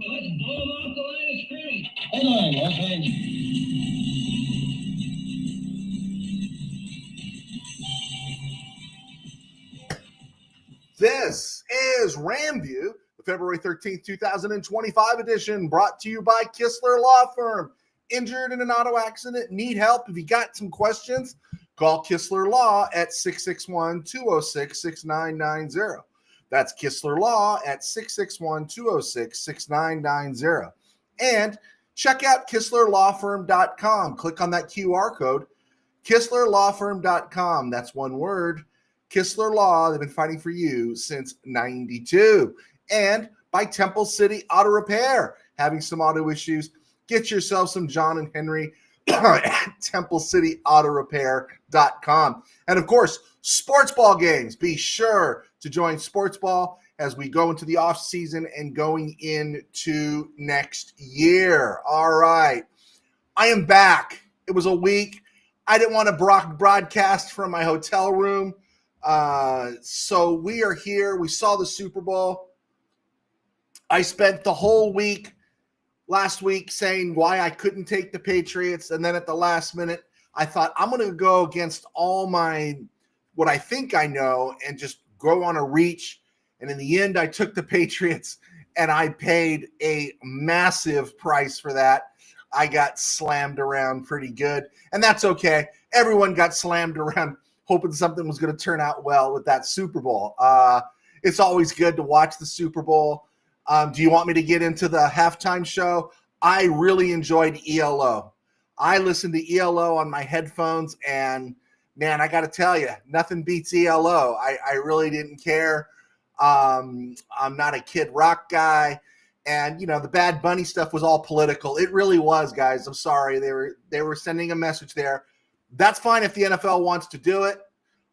Let's blow them off the line of scrimmage. Headline, offense. This is RamView, the February 13th, 2025 edition, brought to you by Kistler Law Firm. Injured in an auto accident? Need help? If you got some questions, call Kistler Law at 661-206-6990. That's Kistler Law at 661-206-6990. And check out KistlerLawFirm.com. Click on that QR code, KistlerLawFirm.com. That's one word. Kistler Law, they've been fighting for you since 92. And by Temple City Auto Repair, having some auto issues, get yourself some John and Henry at TempleCityAutoRepair.com. And of course, sports ball games. Be sure to join sports ball as we go into the off season and going into next year. All right. I am back. It was a week. I didn't want to broadcast from my hotel room. So we are here. We saw the Super Bowl. I spent the whole week last week saying why I couldn't take the Patriots. And then at the last minute, I thought I'm going to go against all what I think I know and just go on a reach. And in the end, I took the Patriots and I paid a massive price for that. I got slammed around pretty good, and that's okay. Everyone got slammed around hoping something was going to turn out well with that Super Bowl. It's always good to watch the Super Bowl. Do you want me to get into the halftime show? I really enjoyed ELO. I listened to ELO on my headphones, and man, I got to tell you, nothing beats ELO. I really didn't care. I'm not a Kid Rock guy. And, you know, the Bad Bunny stuff was all political. It really was, guys. I'm sorry. They were sending a message there. That's fine if the NFL wants to do it.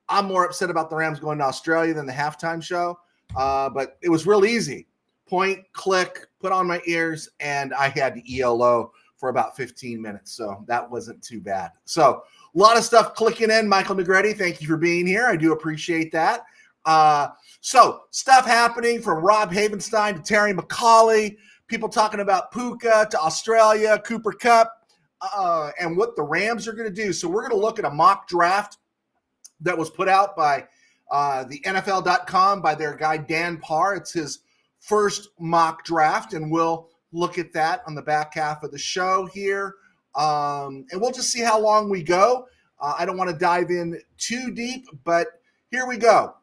I'm more upset about the Rams going to Australia than the halftime show. But it was real easy. Point, click, put on my ears, and I had the ELO for about 15 minutes. So that wasn't too bad. So a lot of stuff clicking in. Michael Negretti, thank you for being here. I do appreciate that. So stuff happening from Rob Havenstein to Terry McCauley, people talking about Puka to Australia, Cooper Kupp, and what the Rams are going to do. So we're going to look at a mock draft that was put out by the NFL.com by their guy Dan Parr. It's his first mock draft, and we'll look at that on the back half of the show here. And we'll just see how long we go. I don't want to dive in too deep, but here we go.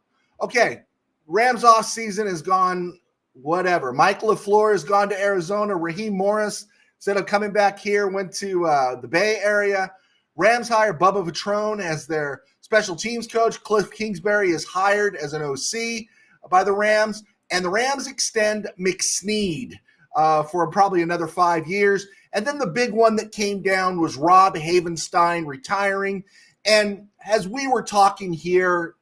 Okay, Rams off season has gone whatever. Mike LaFleur has gone to Arizona. Raheem Morris, instead of coming back here, went to the Bay Area. Rams hire Bubba Vetrone as their special teams coach. Cliff Kingsbury is hired as an OC by the Rams. And the Rams extend McSnead for probably another 5 years. And then the big one that came down was Rob Havenstein retiring. And as we were talking here,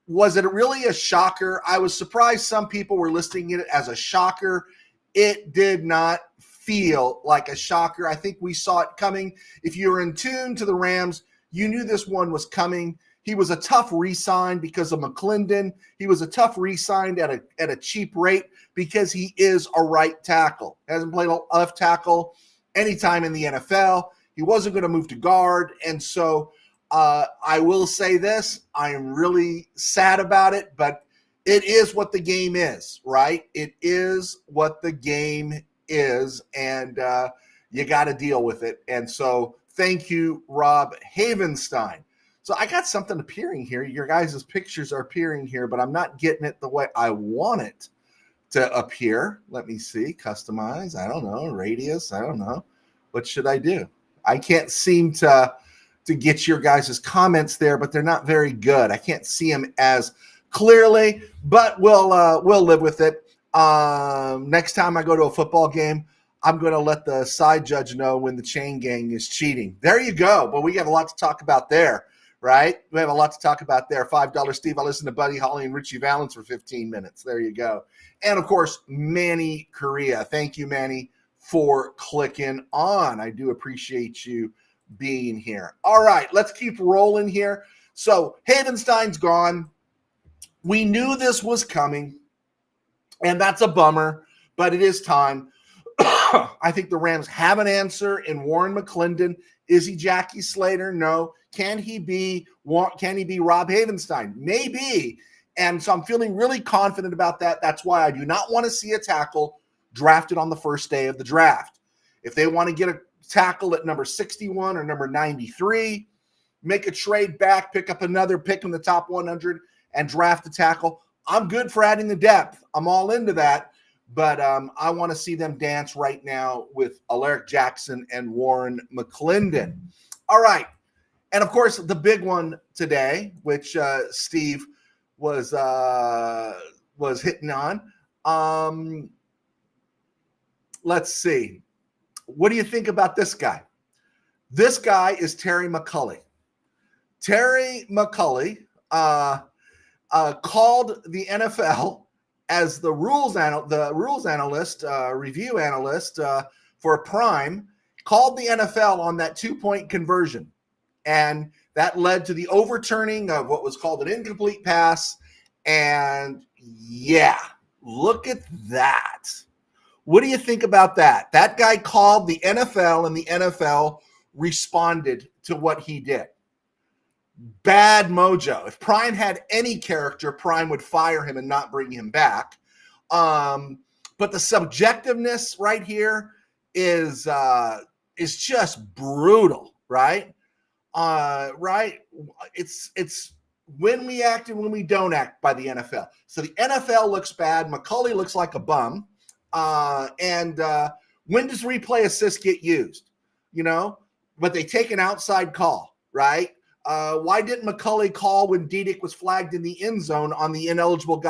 was it really a shocker? I was surprised some people were listing it as a shocker. It did not feel like a shocker. I think we saw it coming. If you were in tune to the Rams, you knew this one was coming. He was a tough re-sign because of McClendon. He was a tough re-sign at a cheap rate because he is a right tackle. Hasn't played a left tackle anytime in the NFL. He wasn't going to move to guard. And so I will say this, I am really sad about it, but it is what the game is, right? It is what the game is, and you got to deal with it. And so thank you, Rob Havenstein. So I got something appearing here. Your guys' pictures are appearing here, but I'm not getting it the way I want it to appear. Let me see. Customize. I don't know. Radius. I don't know. What should I do? I can't seem to get your guys' comments there, but they're not very good. I can't see them as clearly, but we'll live with it. Next time I go to a football game, I'm going to let the side judge know when the chain gang is cheating. There you go. But we have a lot to talk about there, right? We have a lot to talk about there. $5 Steve. I listened to Buddy Holly and Richie Valens for 15 minutes. There you go. And, of course, Manny Correa. Thank you, Manny, for clicking on. I do appreciate you being here. All right, let's keep rolling here. So Havenstein's gone. We knew this was coming, and that's a bummer but it is time. I think the Rams have an answer in Warren McClendon. Is he Jackie Slater? No. Can he be Rob Havenstein? Maybe. And so I'm feeling really confident about that. That's why I do not want to see a tackle drafted on the first day of the draft. If they want to get a tackle at number 61 or number 93, make a trade back, pick up another pick in the top 100 and draft a tackle. I'm good for adding the depth. I'm all into that. But I want to see them dance right now with Alaric Jackson and Warren McClendon. All right. And, of course, the big one today, which Steve was hitting on. Let's see. What do you think about this guy? This guy is Terry McCulley. Terry McCulley called the NFL as the rules analyst, review analyst for Prime, called the NFL on that 2-point conversion. And that led to the overturning of what was called an incomplete pass. And yeah, look at that. What do you think about that? That guy called the NFL, and the NFL responded to what he did. Bad mojo. If Prime had any character, Prime would fire him and not bring him back. But the subjectiveness right here is just brutal, right? Right? It's when we act and when we don't act by the NFL. So the NFL looks bad. McCulley looks like a bum. And when does replay assist get used? But they take an outside call, right? Why didn't McCulley call when Diedick was flagged in the end zone on the ineligible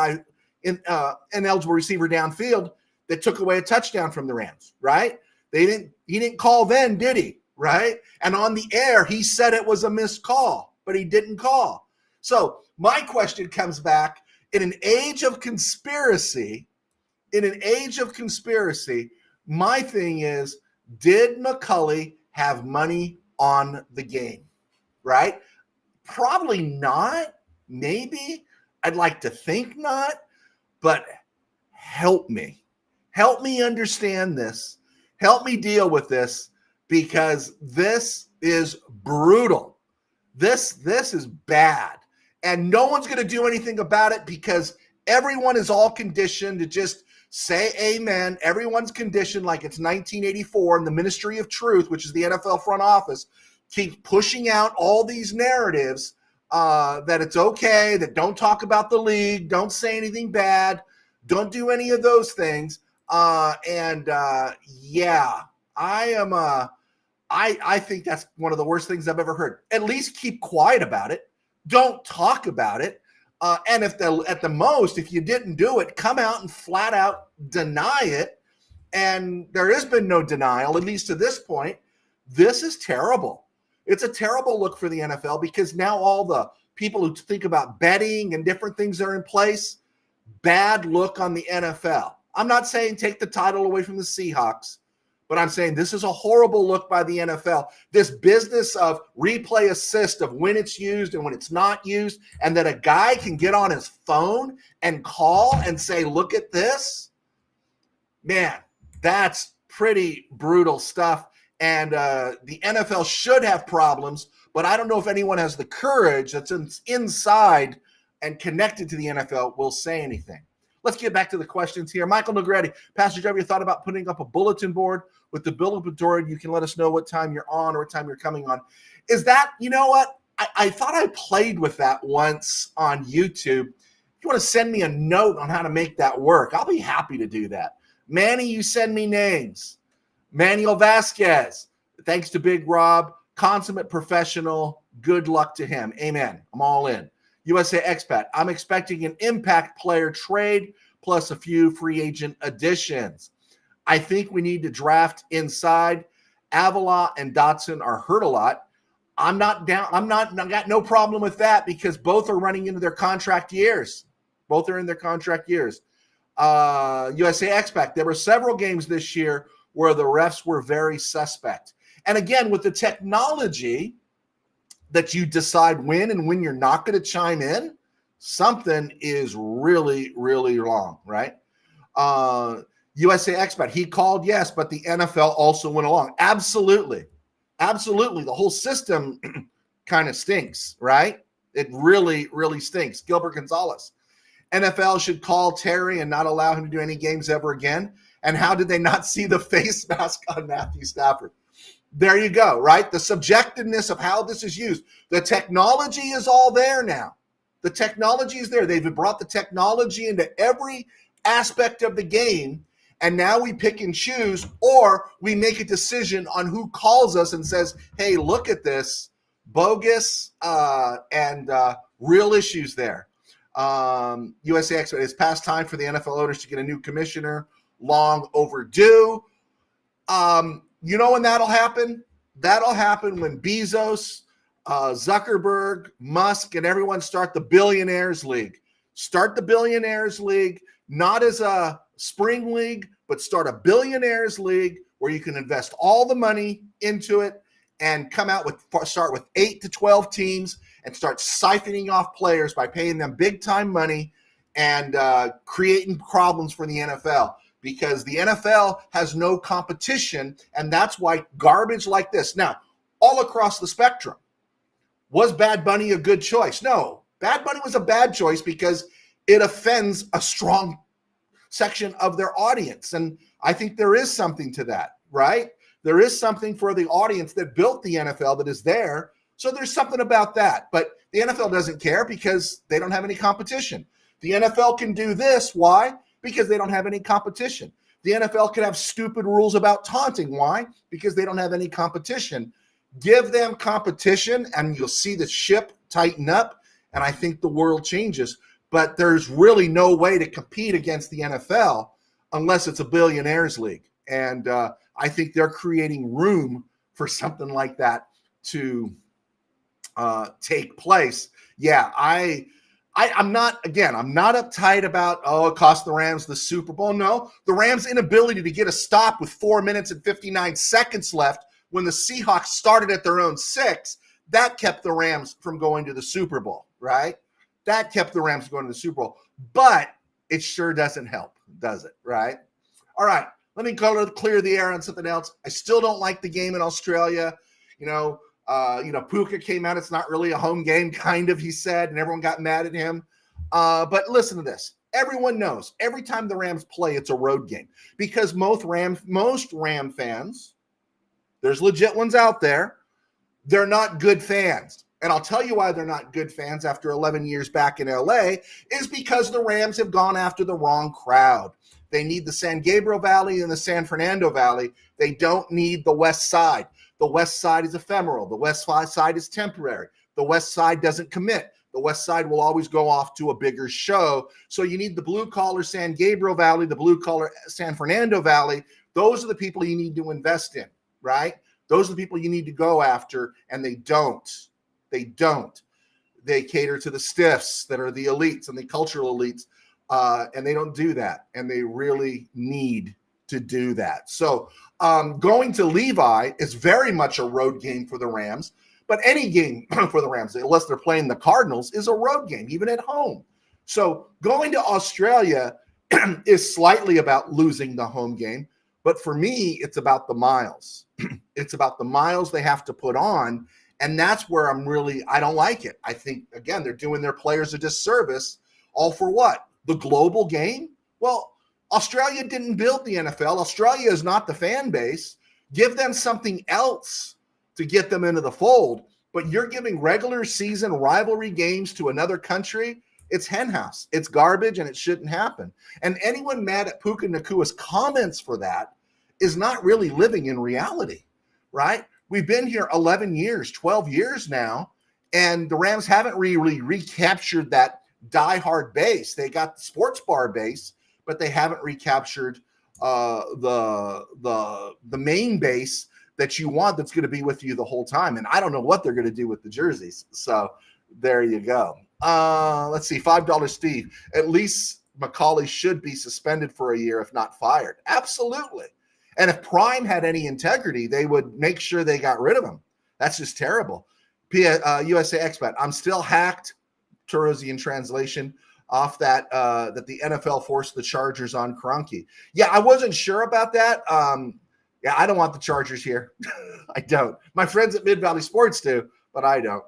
receiver downfield that took away a touchdown from the Rams, right? He didn't call then, did he? Right? And on the air, he said it was a missed call, but he didn't call. So my question comes back, in an age of conspiracy, my thing is, did McCulley have money on the game? Right? Probably not. Maybe. I'd like to think not. But help me. Help me understand this. Help me deal with this, because this is brutal. This is bad. And no one's going to do anything about it, because everyone is all conditioned to just say amen. Everyone's conditioned like it's 1984, and the Ministry of Truth, which is the NFL front office, keep pushing out all these narratives that it's okay, that don't talk about the league, don't say anything bad, don't do any of those things. I think that's one of the worst things I've ever heard. At least keep quiet about it. Don't talk about it. And at the most, if you didn't do it, come out and flat out deny it. And there has been no denial, at least to this point. This is terrible. It's a terrible look for the NFL, because now all the people who think about betting and different things are in place. Bad look on the NFL. I'm not saying take the title away from the Seahawks, but I'm saying this is a horrible look by the NFL. This business of replay assist, of when it's used and when it's not used, and that a guy can get on his phone and call and say, look at this. Man, that's pretty brutal stuff. And the NFL should have problems, but I don't know if anyone has the courage that's inside and connected to the NFL will say anything. Let's get back to the questions here. Michael Negretti, Pastor Joe, have you thought about putting up a bulletin board? With the bulletin board, you can let us know what time you're on or what time you're coming on. Is that, you know what? I thought I played with that once on YouTube. If you want to send me a note on how to make that work, I'll be happy to do that. Manny, you send me names. Manuel Vasquez, thanks to Big Rob, consummate professional. Good luck to him. Amen. I'm all in. USA Expat, I'm expecting an impact player trade plus a few free agent additions. I think we need to draft inside. Avila and Dotson are hurt a lot. I got no problem with that, because both are running into their contract years. Both are in their contract years. USA Expat, there were several games this year where the refs were very suspect. And again, with the technology that you decide when and when you're not going to chime in, something is really, really wrong, right? USA Expat, he called, yes, but the NFL also went along. Absolutely. Absolutely. The whole system kind of stinks, right? It really, really stinks. Gilbert Gonzalez. NFL should call Terry and not allow him to do any games ever again. And how did they not see the face mask on Matthew Stafford? There you go, right? The subjectiveness of how this is used. The technology is all there now. The technology is there. They've brought the technology into every aspect of the game. And now we pick and choose, or we make a decision on who calls us and says, hey, look at this, bogus and real issues there. USA Expert, it's past time for the NFL owners to get a new commissioner, long overdue. You know when that'll happen? That'll happen when Bezos, Zuckerberg, Musk, and everyone start the Billionaires League. Start the Billionaires League, not as a spring league, but start a Billionaires League where you can invest all the money into it and start with 8 to 12 teams and start siphoning off players by paying them big time money and creating problems for the NFL, because the NFL has no competition, and that's why garbage like this. Now, all across the spectrum, was Bad Bunny a good choice? No, Bad Bunny was a bad choice because it offends a strong section of their audience. And I think there is something to that, right? There is something for the audience that built the NFL that is there. So there's something about that. But the NFL doesn't care because they don't have any competition. The NFL can do this. Why? Because they don't have any competition. The NFL can have stupid rules about taunting. Why? Because they don't have any competition. Give them competition and you'll see the ship tighten up. And I think the world changes. But there's really no way to compete against the NFL unless it's a Billionaires League. And I think they're creating room for something like that to take place. Yeah, I'm not uptight about, it cost the Rams the Super Bowl. No, the Rams' inability to get a stop with 4 minutes and 59 seconds left when the Seahawks started at their own 6, that kept the Rams from going to the Super Bowl, right? That kept the Rams going to the Super Bowl. But it sure doesn't help, does it, right? All right, let me clear the air on something else. I still don't like the game in Australia. Puka came out. It's not really a home game, kind of, he said, and everyone got mad at him. But listen to this. Everyone knows every time the Rams play, it's a road game because most Ram fans, there's legit ones out there, they're not good fans. And I'll tell you why they're not good fans after 11 years back in LA is because the Rams have gone after the wrong crowd. They need the San Gabriel Valley and the San Fernando Valley. They don't need the West Side. The West Side is ephemeral. The West Side is temporary. The West Side doesn't commit. The West Side will always go off to a bigger show. So you need the blue-collar San Gabriel Valley, the blue-collar San Fernando Valley. Those are the people you need to invest in, right? Those are the people you need to go after, and they don't. They don't. They cater to the stiffs that are the elites and the cultural elites, and they don't do that, and they really need to do that. So going to Levi is very much a road game for the Rams, but any game for the Rams, unless they're playing the Cardinals, is a road game, even at home. So going to Australia is slightly about losing the home game, but for me, it's about the miles. It's about the miles they have to put on, and that's where I don't like it. I think, again, they're doing their players a disservice, all for what? The global game? Well, Australia didn't build the NFL. Australia is not the fan base. Give them something else to get them into the fold. But you're giving regular season rivalry games to another country. It's henhouse. It's garbage, and it shouldn't happen. And anyone mad at Puka Nakua's comments for that is not really living in reality, right? We've been here 11 years, 12 years now, and the Rams haven't really recaptured that diehard base. They got the sports bar base, but they haven't recaptured the main base that you want that's going to be with you the whole time. And I don't know what they're going to do with the jerseys. So there you go. Let's see, $5 Steve. At least McCauley should be suspended for a year, if not fired. Absolutely. And if Prime had any integrity, they would make sure they got rid of him. That's just terrible. USA Expat. I'm still hacked. Turosian translation. off that that the NFL forced the Chargers on Kroenke. Yeah, I wasn't sure about that. Yeah, I don't want the Chargers here. I don't. My friends at Mid Valley Sports do, but I don't.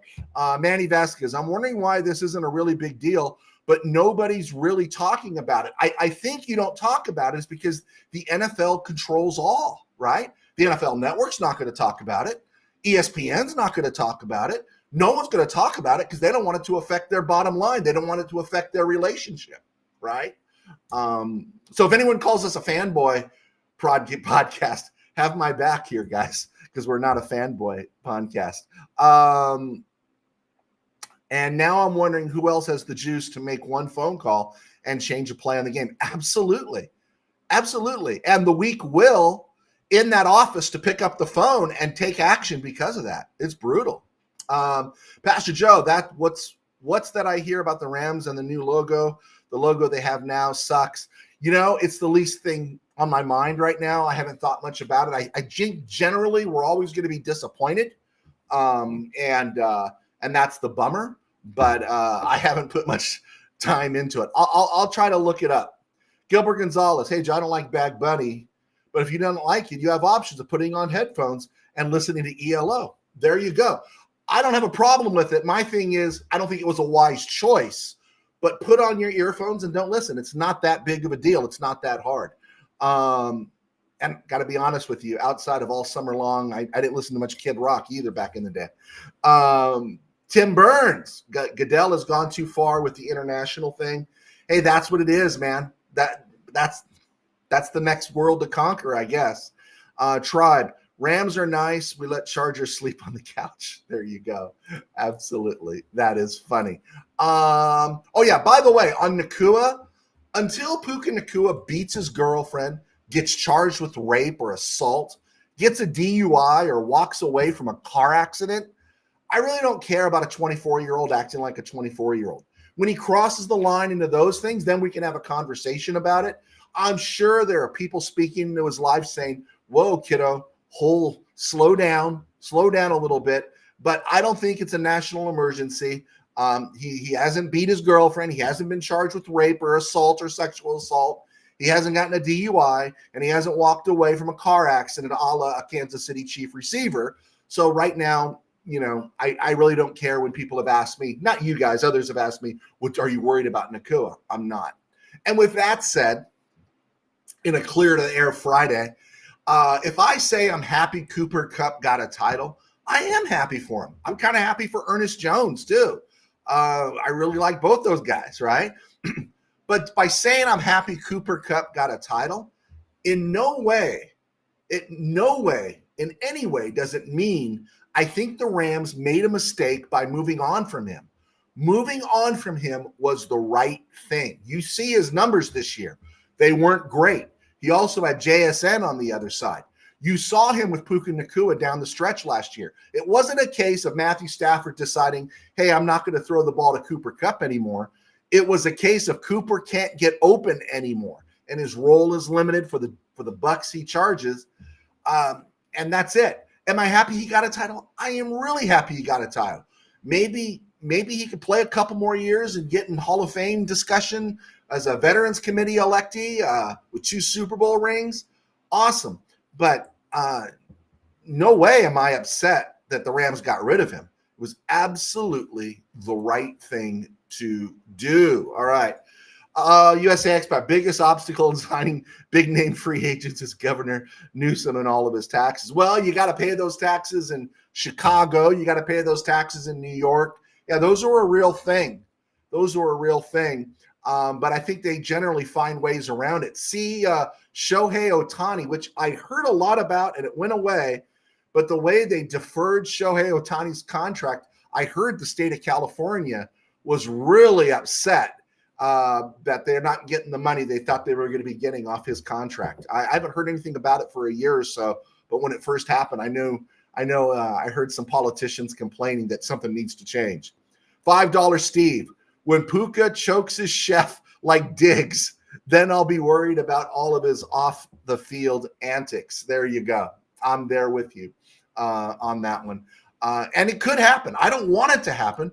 Manny Vasquez, I'm wondering why this isn't a really big deal, but nobody's really talking about it. I think you don't talk about it is because the NFL controls all, right? The NFL Network's not going to talk about it. ESPN's not going to talk about it. No one's going to talk about it because they don't want it to affect their bottom line. They don't want it to affect their relationship, right? So if anyone calls us a fanboy podcast, have my back here, guys, because we're not a fanboy podcast. And now I'm wondering who else has the juice to make one phone call and change a play on the game. Absolutely. Absolutely. And the weak will in that office to pick up the phone and take action because of that. It's brutal. Pastor Joe, what's that I hear about the Rams and the new logo? The logo they have now sucks. You know, it's the least thing on my mind right now. I haven't thought much about it. I generally, we're always going to be disappointed. And that's the bummer, but I haven't put much time into it. I'll try to look it up. Gilbert Gonzalez, hey, Joe, I don't like Bad Bunny, but if you don't like it, you have options of putting on headphones and listening to ELO. There you go. I don't have a problem with it. My thing is, I don't think it was a wise choice, but put on your earphones and don't listen. It's not that big of a deal. It's not that hard. And got to be honest with you, outside of All Summer Long, I didn't listen to much Kid Rock either back in the day. Tim Burns, Goodell has gone too far with the international thing. Hey, that's what it is, man. That's the next world to conquer, I guess. Tribe, Rams are nice. We let Chargers sleep on the couch. There you go. Absolutely. That is funny. Oh, yeah, by the way, on Nacua, until Puka Nacua beats his girlfriend, gets charged with rape or assault, gets a DUI or walks away from a car accident, I really don't care about a 24-year-old acting like a 24-year-old. When he crosses the line into those things, then we can have a conversation about it. I'm sure there are people speaking into his life saying, whoa, kiddo, slow down a little bit. But I don't think it's a national emergency. He hasn't beat his girlfriend. He hasn't been charged with rape or assault or sexual assault. He hasn't gotten a DUI, and he hasn't walked away from a car accident a la a Kansas City Chief receiver. So right now, you know, I really don't care when people have asked me, not you guys, others have asked me, what are you worried about Nacua? I'm not. And with that said, in a clear to the air Friday, if I say I'm happy Cooper Kupp got a title, I am happy for him. I'm kind of happy for Ernest Jones too. I really like both those guys, right? But by saying I'm happy Cooper Kupp got a title, in any way does it mean I think the Rams made a mistake by moving on from him. Moving on from him was the right thing. You see his numbers this year. They weren't great. He also had JSN on the other side. You saw him with Puka Nacua down the stretch last year. It wasn't a case of Matthew Stafford deciding, hey, I'm not going to throw the ball to Cooper Kupp anymore. It was a case of Cooper can't get open anymore, and his role is limited for the bucks he charges, and that's it. Am I happy he got a title? I am really happy he got a title. Maybe he could play a couple more years and get in Hall of Fame discussion as a Veterans Committee electee with 2 Super Bowl rings. Awesome. But no way am I upset that the Rams got rid of him. It was absolutely the right thing to do. All right. USA Expat, biggest obstacle in signing big name free agents is Governor Newsom and all of his taxes. Well, you got to pay those taxes in Chicago. You got to pay those taxes in New York. Yeah, those are a real thing. But I think they generally find ways around it. See Shohei Ohtani, which I heard a lot about and it went away, but the way they deferred Shohei Ohtani's contract, I heard the state of California was really upset that they're not getting the money they thought they were going to be getting off his contract. I haven't heard anything about it for a year or so, but when it first happened, I heard some politicians complaining that something needs to change. $5 Steve, when Puka chokes his chef like Diggs, then I'll be worried about all of his off the field antics. There you go. I'm there with you on that one. And it could happen. I don't want it to happen,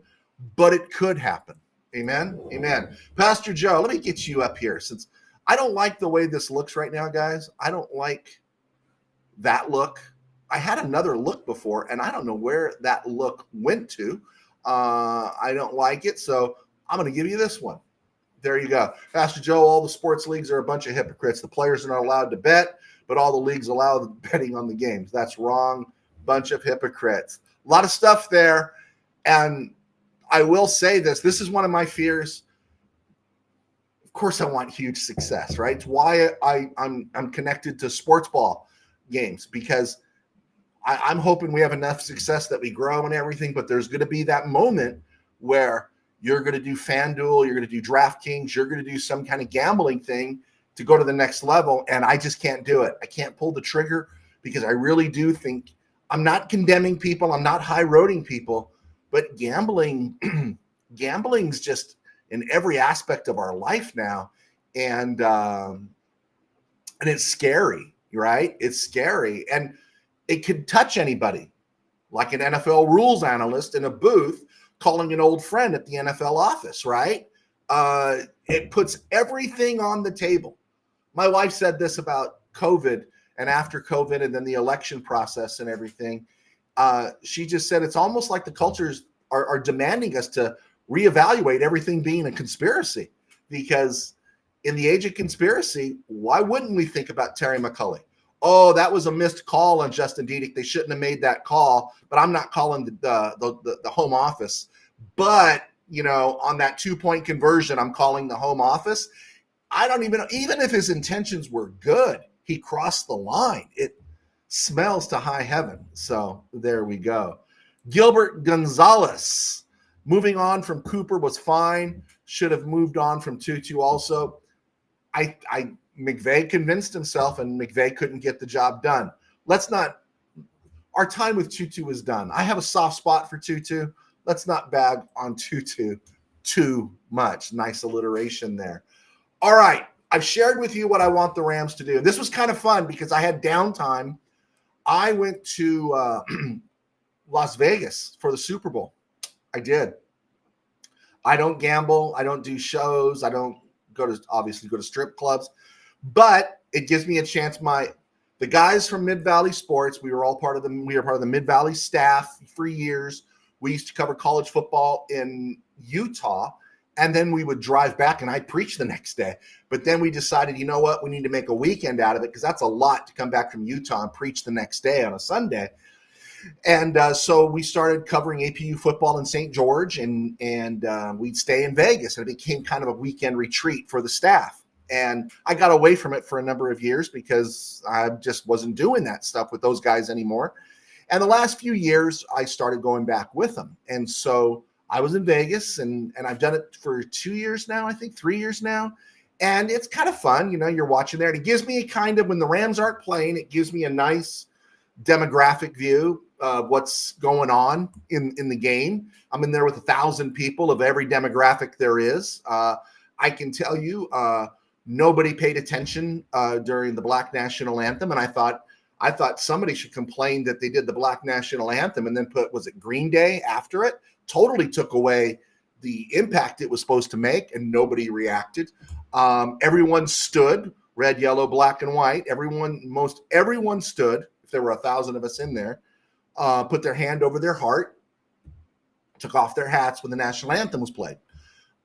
but it could happen. Amen. Amen. Pastor Joe, let me get you up here since I don't like the way this looks right now, guys. I don't like that look. I had another look before, and I don't know where that look went to. I don't like it, so I'm going to give you this one. There you go. Pastor Joe, all the sports leagues are a bunch of hypocrites. The players are not allowed to bet, but all the leagues allow the betting on the games. That's wrong. Bunch of hypocrites. A lot of stuff there. And I will say this. This is one of my fears. Of course, I want huge success, right? It's why I'm connected to sports ball games, because I'm hoping we have enough success that we grow and everything, but there's going to be that moment where you're going to do FanDuel, you're going to do DraftKings, you're going to do some kind of gambling thing to go to the next level, and I just can't do it. I can't pull the trigger because I really do think I'm not condemning people, I'm not high-roading people, but gambling's just in every aspect of our life now, and it's scary, right? It's scary, and it could touch anybody, like an NFL rules analyst in a booth calling an old friend at the NFL office, right? It puts everything on the table. My wife said this about COVID and after COVID and then the election process and everything. She just said it's almost like the cultures are demanding us to reevaluate everything being a conspiracy, because in the age of conspiracy, why wouldn't we think about Terry McCulley? Oh, that was a missed call on Justin Diedick. They shouldn't have made that call, but I'm not calling the home office. But, on that 2-point conversion, I'm calling the home office. I don't even if his intentions were good, he crossed the line. It smells to high heaven. So there we go. Gilbert Gonzalez, moving on from Cooper was fine. Should have moved on from Tutu also. McVay convinced himself, and McVay couldn't get the job done. Our time with Tutu is done. I have a soft spot for Tutu. Let's not bag on Tutu too much. Nice alliteration there. All right. I've shared with you what I want the Rams to do. This was kind of fun because I had downtime. I went to Las Vegas for the Super Bowl. I did. I don't gamble. I don't do shows. I don't go to strip clubs. But it gives me a chance. The guys from Mid-Valley Sports, we were part of the Mid-Valley staff for years. We used to cover college football in Utah, and then we would drive back, and I'd preach the next day. But then we decided, you know what, we need to make a weekend out of it, because that's a lot to come back from Utah and preach the next day on a Sunday. And so we started covering APU football in St. George, and we'd stay in Vegas, and it became kind of a weekend retreat for the staff. And I got away from it for a number of years because I just wasn't doing that stuff with those guys anymore. And the last few years, I started going back with them. And so I was in Vegas, and I've done it for 2 years now, I think 3 years now. And it's kind of fun. You're watching there. And it gives me when the Rams aren't playing, it gives me a nice demographic view of what's going on in the game. I'm in there with 1,000 people of every demographic there is. I can tell you, nobody paid attention during the Black National Anthem, and I thought somebody should complain that they did the Black National Anthem and then was it Green Day after it? Totally took away the impact it was supposed to make, and nobody reacted. Everyone stood, red, yellow, black, and white. Everyone stood. If there were 1,000 of us in there, put their hand over their heart, took off their hats when the national anthem was played.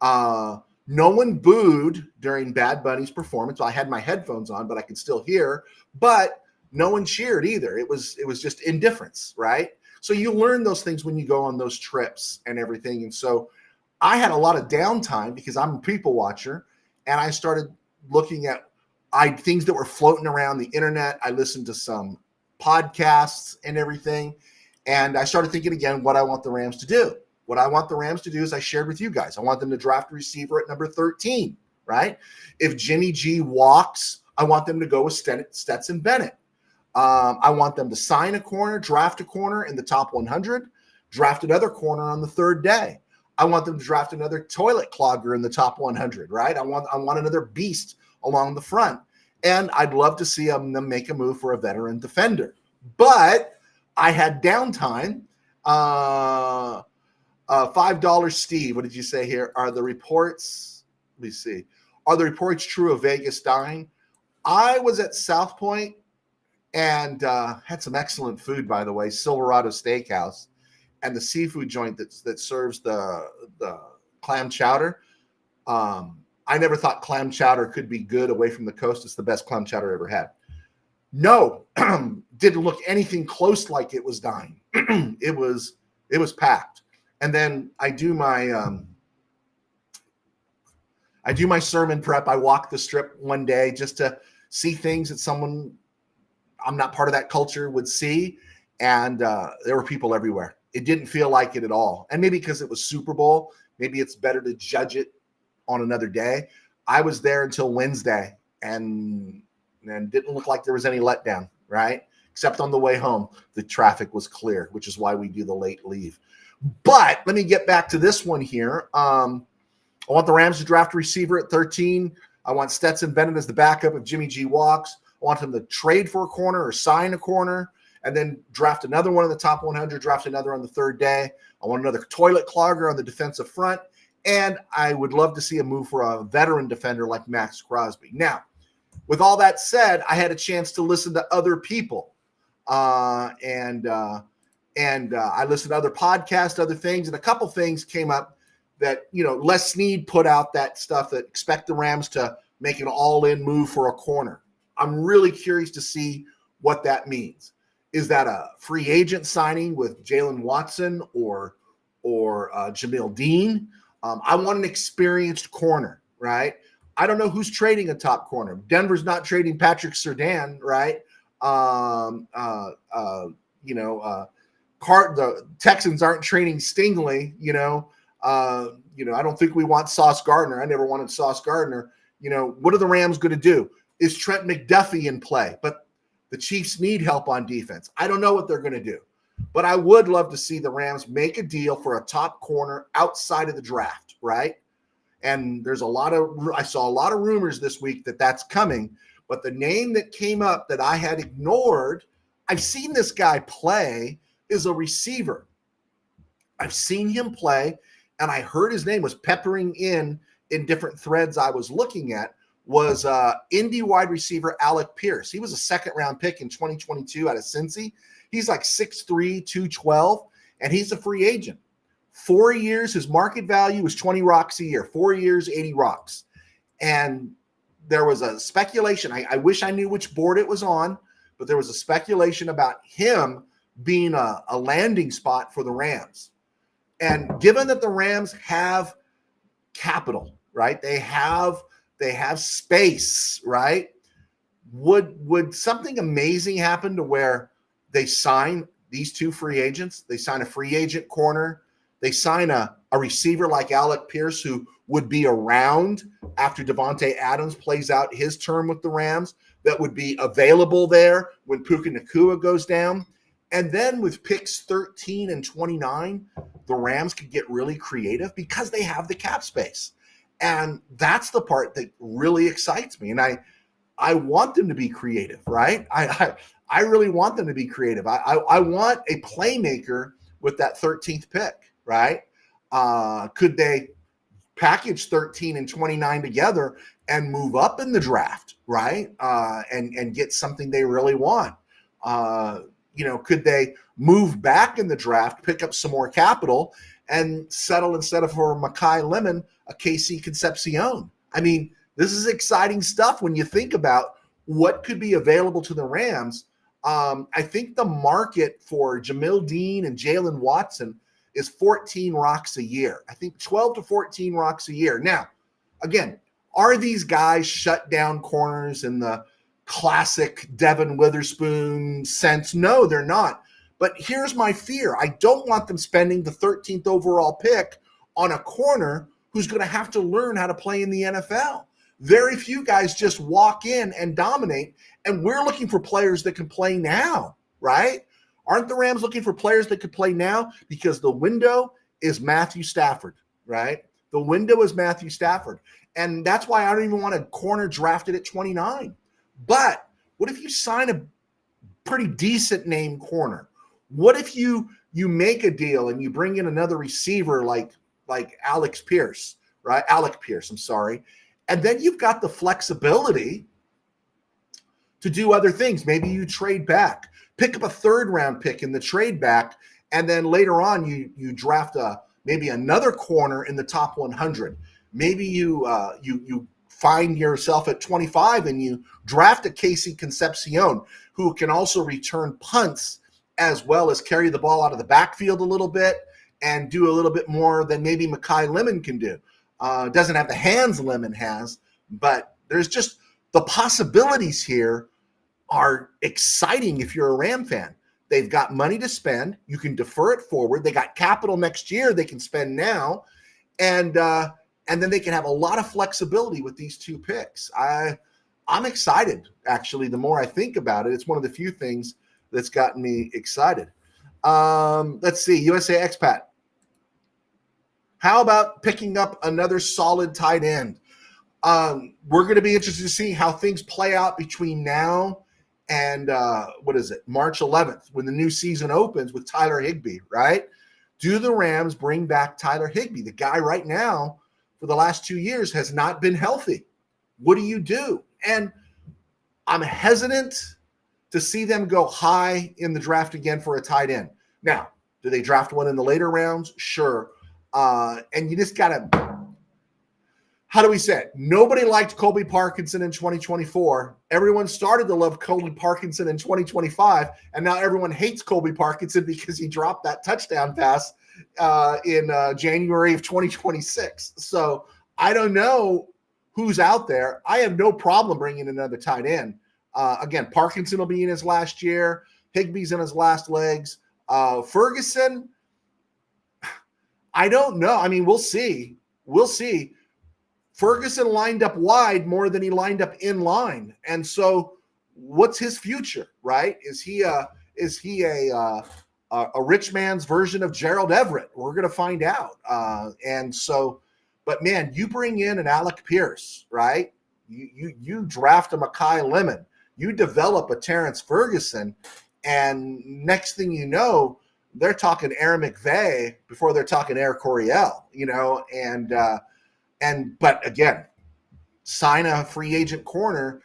No one booed during Bad Bunny's performance. I had my headphones on, but I could still hear. But no one cheered either. It was just indifference, right? So you learn those things when you go on those trips and everything. And so I had a lot of downtime because I'm a people watcher, and I started looking at things that were floating around the internet. I listened to some podcasts and everything, and I started thinking again what I want the Rams to do. What I want the Rams to do is I shared with you guys. I want them to draft a receiver at number 13, right? If Jimmy G walks, I want them to go with Stetson Bennett. I want them to sign a corner, draft a corner in the top 100, draft another corner on the third day. I want them to draft another toilet clogger in the top 100, right? I want another beast along the front. And I'd love to see them make a move for a veteran defender. But I had downtime. $5 Steve, what did you say here? Are the reports, let me see. Are the reports true of Vegas dying? I was at South Point and had some excellent food, by the way, Silverado Steakhouse, and the seafood joint that serves the clam chowder. I never thought clam chowder could be good away from the coast. It's the best clam chowder I ever had. No, didn't look anything close like it was dying. It was packed. And then I do my sermon prep. I walk the strip one day just to see things that someone I'm not part of that culture would see. And there were people everywhere. It didn't feel like it at all. And maybe because it was Super Bowl, maybe it's better to judge it on another day. I was there until Wednesday and didn't look like there was any letdown, right? Except on the way home, the traffic was clear, which is why we do the late leave. But let me get back to this one here. I want the Rams to draft a receiver at 13. I want Stetson Bennett as the backup if Jimmy G walks. I want him to trade for a corner or sign a corner and then draft another one in the top 100, draft another on the third day. I want another toilet clogger on the defensive front. And I would love to see a move for a veteran defender like Max Crosby. Now, with all that said, I had a chance to listen to other people. And I listened to other podcasts, other things, and a couple things came up that, Les Snead put out that stuff that expect the Rams to make an all-in move for a corner. I'm really curious to see what that means. Is that a free agent signing with Jalen Watson or Jamil Dean? I want an experienced corner, right? I don't know who's trading a top corner. Denver's not trading Patrick Surtain, right? The Texans aren't trading Stingley. I don't think we want Sauce Gardner. I never wanted Sauce Gardner. What are the Rams going to do? Is Trent McDuffie in play? But the Chiefs need help on defense. I don't know what they're going to do. But I would love to see the Rams make a deal for a top corner outside of the draft, right? And I saw a lot of rumors this week that that's coming. But the name that came up that I had ignored, I've seen this guy play, is a receiver. I've seen him play, and I heard his name was peppering in different threads I was looking at, was Indy wide receiver Alec Pierce. He was a second-round pick in 2022 out of Cincy. He's like 6'3", 212, and he's a free agent. 4 years, his market value is 20 rocks a year. 4 years, 80 rocks. And there was a speculation. I wish I knew which board it was on, but there was a speculation about him being a landing spot for the Rams. And given that the Rams have capital, right? They have space, right? Would something amazing happen to where they sign these two free agents? They sign a free agent corner. They sign a receiver like Alec Pierce, who would be around after Devontae Adams plays out his term with the Rams, that would be available there when Puka Nacua goes down. And then with picks 13 and 29, the Rams could get really creative because they have the cap space. And that's the part that really excites me. And I want them to be creative, right? I really want them to be creative. I want a playmaker with that 13th pick, right? Could they package 13 and 29 together and move up in the draft, right? And get something they really want? Could they move back in the draft, pick up some more capital, and settle, instead of for Makai Lemon, a KC Concepcion? I mean, this is exciting stuff when you think about what could be available to the Rams. I think the market for Jamil Dean and Jalen Watson is 14 rocks a year. I think 12 to 14 rocks a year. Now, again, are these guys shut down corners in the classic Devin Witherspoon sense? No, they're not. But here's my fear. I don't want them spending the 13th overall pick on a corner who's going to have to learn how to play in the NFL. Very few guys just walk in and dominate, and we're looking for players that can play now, right? Aren't the Rams looking for players that could play now? Because the window is Matthew Stafford, right? The window is Matthew Stafford. And that's why I don't even want a corner drafted at 29. But what if you sign a pretty decent name corner? What if you you make a deal and you bring in another receiver like Alex Pierce, right? Alec Pierce, I'm sorry. And then you've got the flexibility to do other things. Maybe you trade back, pick up a third round pick in the trade back, and then later on you draft maybe another corner in the top 100. Maybe you find yourself at 25 and you draft a Casey Concepcion who can also return punts as well as carry the ball out of the backfield a little bit and do a little bit more than maybe Mekhi Lemon can do. Doesn't have the hands Lemon has, but there's just the possibilities here are exciting if you're a Ram fan. They've got money to spend. You can defer it forward. They got capital next year they can spend now, and then they can have a lot of flexibility with these two picks. I'm excited, actually. The more I think about it, it's one of the few things that's gotten me excited. Let's see, USA Expat. How about picking up another solid tight end? We're going to be interested to see how things play out between now and March 11th, when the new season opens with Tyler Higbee, right? Do the Rams bring back Tyler Higbee? The guy right now, for the last 2 years, has not been healthy. What do you do? And I'm hesitant to see them go high in the draft again for a tight end. Now, do they draft one in the later rounds? Sure. And you just got to, how do we say it? Nobody liked Colby Parkinson in 2024. Everyone started to love Colby Parkinson in 2025, and now everyone hates Colby Parkinson because he dropped that touchdown pass in January of 2026. So I don't know who's out there. I have no problem bringing another tight end. Again, Parkinson will be in his last year. Higbee's in his last legs. Ferguson, I don't know. I mean, we'll see. We'll see. Ferguson lined up wide more than he lined up in line. And so what's his future, right? Is he a rich man's version of Gerald Everett? We're going to find out. But man, you bring in an Alec Pierce, right? You draft a Mekhi Lemon. You develop a Terrence Ferguson, and next thing you know, they're talking Aaron McVay before they're talking Air Coryell, but again, sign a free agent corner.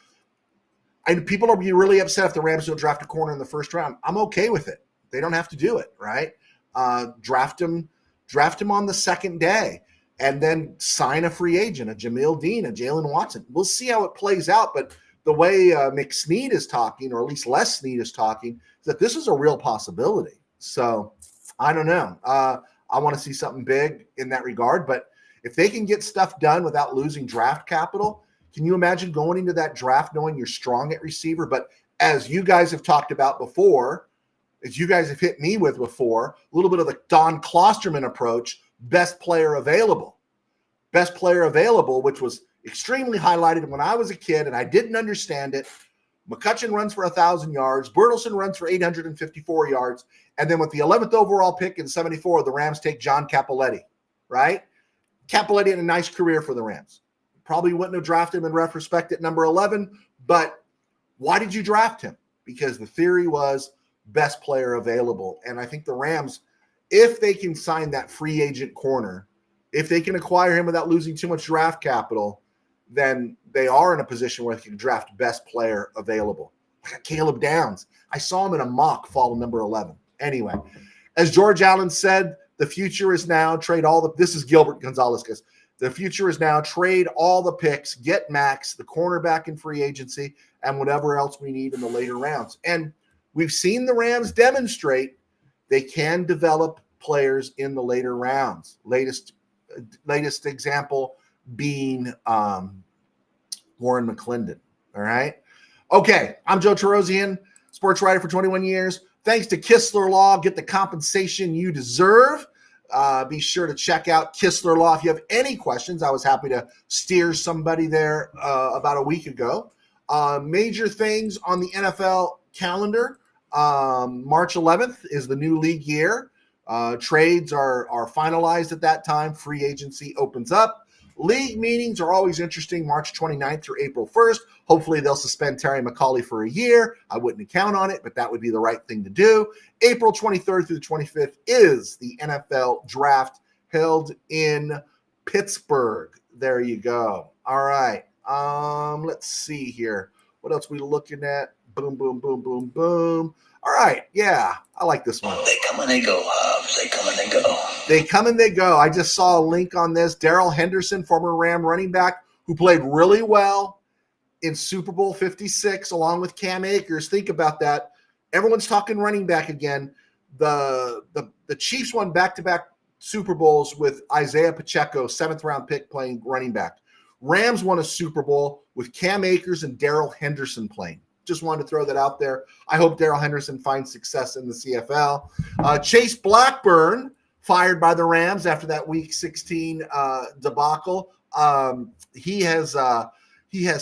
And people will be really upset if the Rams don't draft a corner in the first round. I'm okay with it. They don't have to do it, right? Draft him on the second day, and then sign a free agent, a Jamil Dean, a Jalen Watson. We'll see how it plays out, but the way McSnead is talking, or at least Les Snead is talking, is that this is a real possibility. So I don't know. I want to see something big in that regard, but if they can get stuff done without losing draft capital, can you imagine going into that draft knowing you're strong at receiver? But as you guys have talked about before, as you guys have hit me with before, a little bit of the Don Klosterman approach, best player available. Best player available, which was extremely highlighted when I was a kid and I didn't understand it. McCutcheon runs for 1,000 yards. Bertelsen runs for 854 yards. And then with the 11th overall pick in 74, the Rams take John Capoletti, right? Capoletti had a nice career for the Rams. Probably wouldn't have drafted him in retrospect at number 11, but why did you draft him? Because the theory was best player available. And I think the Rams, if they can sign that free agent corner, if they can acquire him without losing too much draft capital, then they are in a position where they can draft best player available. Caleb Downs. I saw him in a mock fall of number 11. Anyway, as George Allen said, the future is now this is Gilbert Gonzalez, guys. The future is now trade all the picks, get Max, the cornerback in free agency, and whatever else we need in the later rounds. And we've seen the Rams demonstrate they can develop players in the later rounds. Latest example being Warren McClendon. All right. Okay. I'm Joe Tarosian, sports writer for 21 years. Thanks to Kistler Law. Get the compensation you deserve. Be sure to check out Kistler Law. If you have any questions, I was happy to steer somebody there about a week ago. Major things on the NFL calendar. March 11th is the new league year. Trades are finalized at that time. Free agency opens up. League meetings are always interesting, March 29th through April 1st. Hopefully they'll suspend Terry McAuley for a year. I wouldn't count on it, but that would be the right thing to do. April 23rd through the 25th is the NFL draft held in Pittsburgh. There you go. All right. Let's see here. What else we looking at? Boom, boom, boom, boom, boom. All right. Yeah, I like this one. They come and they go, Hobbs. They come and they go. They come and they go. I just saw a link on this. Darrell Henderson, former Ram running back, who played really well in Super Bowl 56 along with Cam Akers. Think about that. Everyone's talking running back again. The Chiefs won back-to-back Super Bowls with Isaiah Pacheco, 7th-round pick, playing running back. Rams won a Super Bowl with Cam Akers and Darrell Henderson playing. Just wanted to throw that out there. I hope Darrell Henderson finds success in the CFL. Chase Blackburn, fired by the Rams after that Week 16 debacle. He has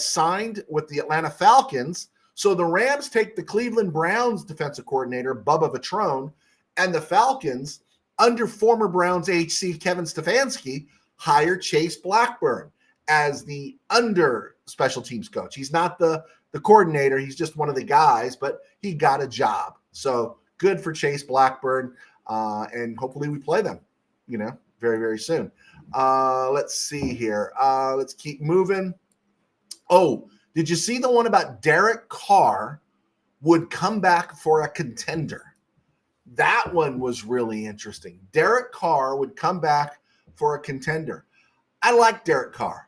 signed with the Atlanta Falcons. So the Rams take the Cleveland Browns defensive coordinator, Bubba Vitrone, and the Falcons, under former Browns HC Kevin Stefanski, hire Chase Blackburn as the under special teams coach. He's not the coordinator. He's just one of the guys, but he got a job. So good for Chase Blackburn. And hopefully we play them, very, very soon. Let's see here. Let's keep moving. Oh, did you see the one about Derek Carr would come back for a contender? That one was really interesting. Derek Carr would come back for a contender. I like Derek Carr.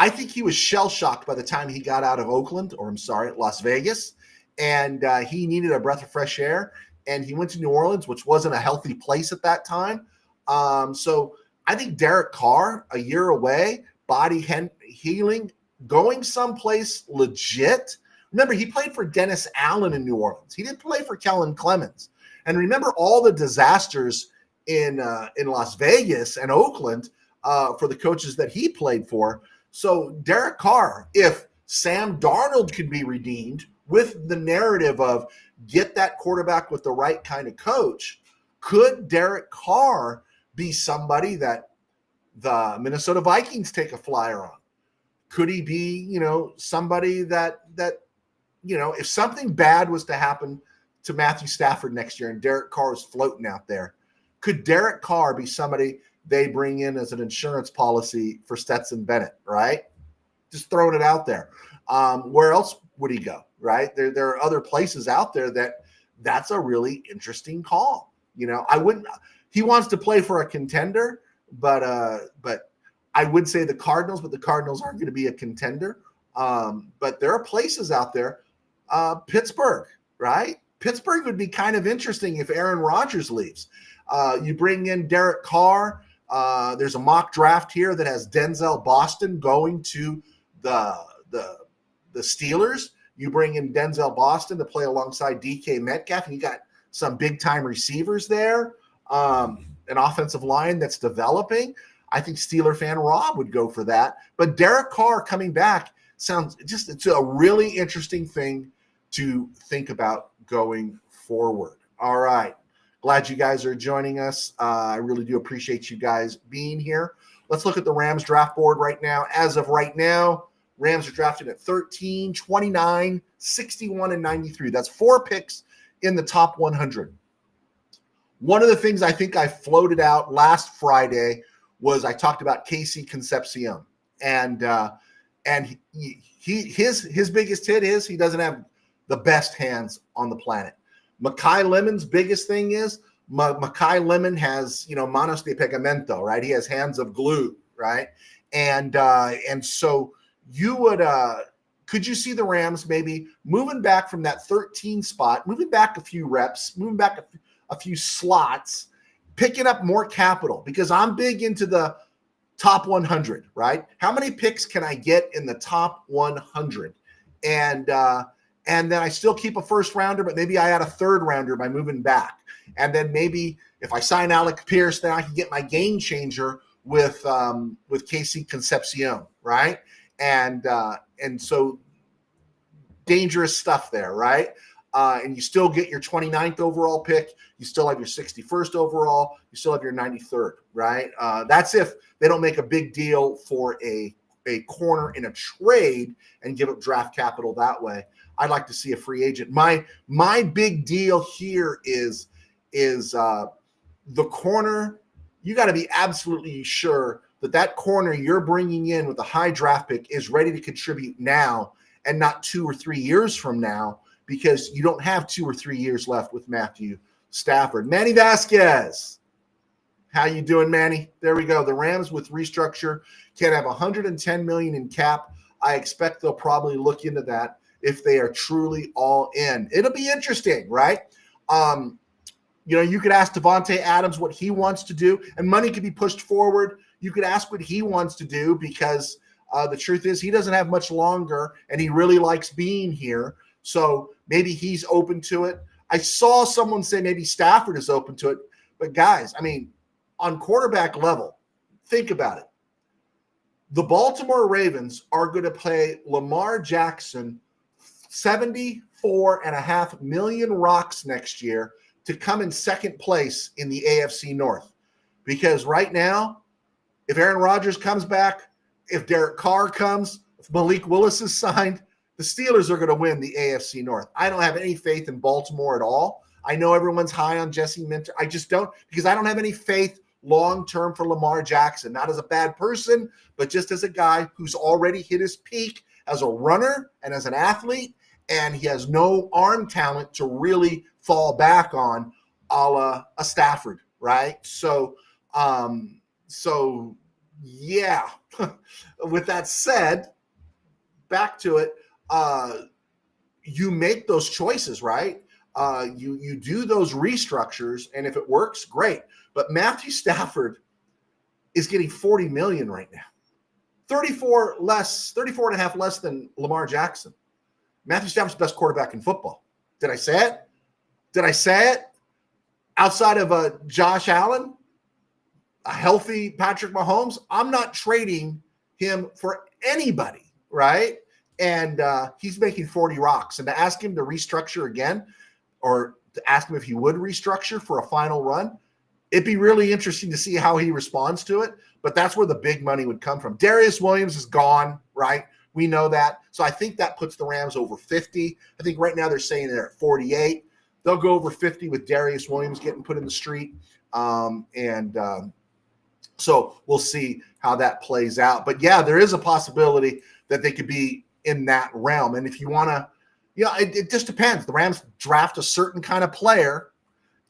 I think he was shell-shocked by the time he got out of Las Vegas, and he needed a breath of fresh air. And he went to New Orleans, which wasn't a healthy place at that time. So I think Derek Carr, a year away, body healing, going someplace legit. Remember, he played for Dennis Allen in New Orleans. He didn't play for Kellen Clemens. And remember all the disasters in Las Vegas and Oakland for the coaches that he played for. So Derek Carr, if Sam Darnold can be redeemed with the narrative of get that quarterback with the right kind of coach, could Derek Carr be somebody that the Minnesota Vikings take a flyer on? Could he be, somebody that if something bad was to happen to Matthew Stafford next year and Derek Carr is floating out there, could Derek Carr be somebody they bring in as an insurance policy for Stetson Bennett, right? Just throwing it out there. Where else would he go, right? There are other places out there that's a really interesting call. He wants to play for a contender, but I would say the Cardinals, but the Cardinals aren't going to be a contender. But there are places out there. Pittsburgh, right? Pittsburgh would be kind of interesting if Aaron Rodgers leaves. You bring in Derek Carr. There's a mock draft here that has Denzel Boston going to the Steelers. You bring in Denzel Boston to play alongside DK Metcalf, and you got some big-time receivers there, an offensive line that's developing. I think Steeler fan Rob would go for that. But Derek Carr coming back it's a really interesting thing to think about going forward. All right. Glad you guys are joining us. I really do appreciate you guys being here. Let's look at the Rams draft board right now. As of right now, Rams are drafted at 13, 29, 61, and 93. That's 4 picks in the top 100. One of the things I think I floated out last Friday was I talked about Casey Concepcion. And his biggest hit is he doesn't have the best hands on the planet. Makai Lemon's biggest thing is Makai Lemon has, manos de pegamento, right? He has hands of glue, right? And so you would could you see the Rams maybe moving back from that 13 spot, moving back a few reps, moving back a few slots, picking up more capital? Because I'm big into the top 100, right? How many picks can I get in the top 100? And then I still keep a first rounder, but maybe I add a third rounder by moving back. And then maybe if I sign Alec Pierce, then I can get my game changer with Casey Concepcion, right? And so dangerous stuff there, right? and you still get your 29th overall pick. You still have your 61st overall. You still have your 93rd, right? That's if they don't make a big deal for a corner in a trade and give up draft capital that way. I'd like to see a free agent. My big deal here is the corner. You got to be absolutely sure that corner you're bringing in with a high draft pick is ready to contribute now and not 2 or 3 years from now, because you don't have 2 or 3 years left with Matthew Stafford. Manny Vasquez. How you doing, Manny? There we go. The Rams with restructure can have $110 million in cap. I expect they'll probably look into that if they are truly all in. It'll be interesting, right? You could ask Devontae Adams what he wants to do, and money could be pushed forward. You could ask what he wants to do, because the truth is he doesn't have much longer, and he really likes being here. So maybe he's open to it. I saw someone say maybe Stafford is open to it. But guys, I mean, on quarterback level, think about it. The Baltimore Ravens are going to pay Lamar Jackson $74.5 million rocks next year to come in second place in the AFC North. Because right now, if Aaron Rodgers comes back, if Derek Carr comes, if Malik Willis is signed, the Steelers are going to win the AFC North. I don't have any faith in Baltimore at all. I know everyone's high on Jesse Minter. I just don't, because I don't have any faith long-term for Lamar Jackson, not as a bad person, but just as a guy who's already hit his peak as a runner and as an athlete, and he has no arm talent to really fall back on, a la a Stafford, right? So yeah. With that said, back to it, you make those choices, right? You do those restructures, and if it works, great. But Matthew Stafford is getting $40 million right now. 34 and a half less than Lamar Jackson. Matthew Stafford's the best quarterback in football. Did I say it? Outside of Josh Allen, a healthy Patrick Mahomes, I'm not trading him for anybody, right? And he's making 40 rocks. And to ask him to restructure again, or to ask him if he would restructure for a final run, it'd be really interesting to see how he responds to it. But that's where the big money would come from. Darius Williams is gone, right? We know that. So I think that puts the Rams over 50. I think right now they're saying they're at 48. They'll go over 50 with Darius Williams getting put in the street. So we'll see how that plays out. But yeah, there is a possibility that they could be in that realm. And if you want to, it just depends. The Rams draft a certain kind of player,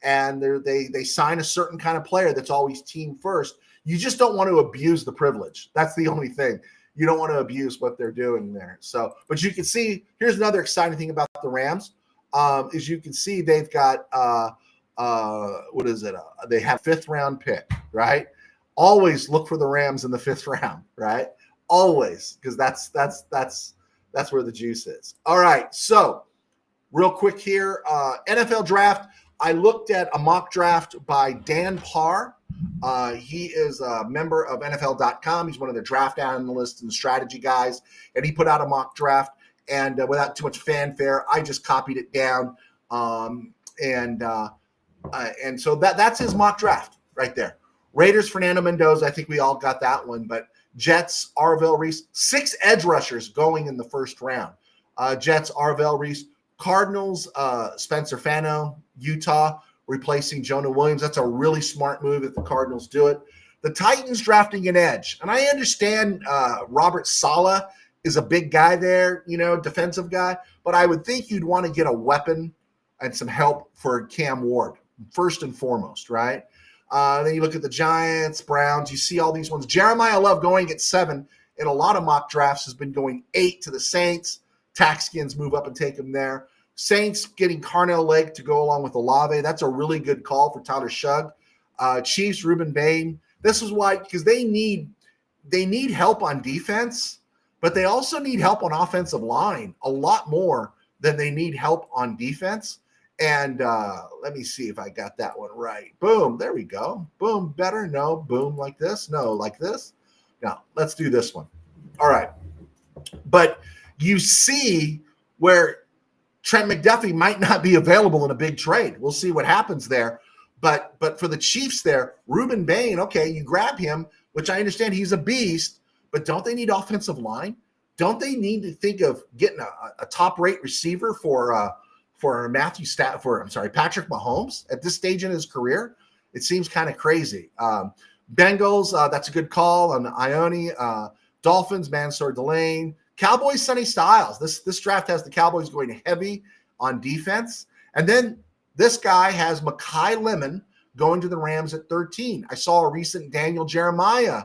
and they sign a certain kind of player that's always team first. You just don't want to abuse the privilege. That's the only thing. You don't want to abuse what they're doing there. So, but you can see, here's another exciting thing about the Rams, is you can see they've got, what is it? They have 5th round pick, right? Always look for the Rams in the 5th round, right? Always, because that's where the juice is. All right, so real quick here, NFL draft. I looked at a mock draft by Dan Parr. He is a member of NFL.com. He's one of the draft analysts and strategy guys, and he put out a mock draft. And without too much fanfare, I just copied it down, and so that's his mock draft right there. Raiders, Fernando Mendoza. I think we all got that one. But Jets, Arvell Reese. 6 edge rushers going in the 1st round. Jets, Arvell Reese. Cardinals, Spencer Fano, Utah, replacing Jonah Williams. That's a really smart move if the Cardinals do it. The Titans drafting an edge. And I understand Robert Saleh is a big guy there, defensive guy. But I would think you'd want to get a weapon and some help for Cam Ward, first and foremost, right? Then you look at the Giants, Browns. You see all these ones. Jeremiah Love going at 7 in a lot of mock drafts has been going 8 to the Saints. Taxskins move up and take him there. Saints getting Carnell Lake to go along with Olave. That's a really good call for Tyler Shugg. Chiefs, Ruben Bain. This is why, because they need help on defense, but they also need help on offensive line a lot more than they need help on defense. And let me see if I got that one right. Boom. There we go. Boom. Better. No. Boom. Like this. No. Like this. Now, let's do this one. All right. But you see where Trent McDuffie might not be available in a big trade. We'll see what happens there. But for the Chiefs there, Reuben Bain, okay, you grab him, which I understand he's a beast, but don't they need offensive line? Don't they need to think of getting a top-rate receiver for Patrick Mahomes at this stage in his career? It seems kind of crazy. Bengals, that's a good call on Ione. Dolphins, Mansour Delane. Cowboys, Sonny Styles. This draft has the Cowboys going heavy on defense. And then this guy has Mekhi Lemon going to the Rams at 13. I saw a recent Daniel Jeremiah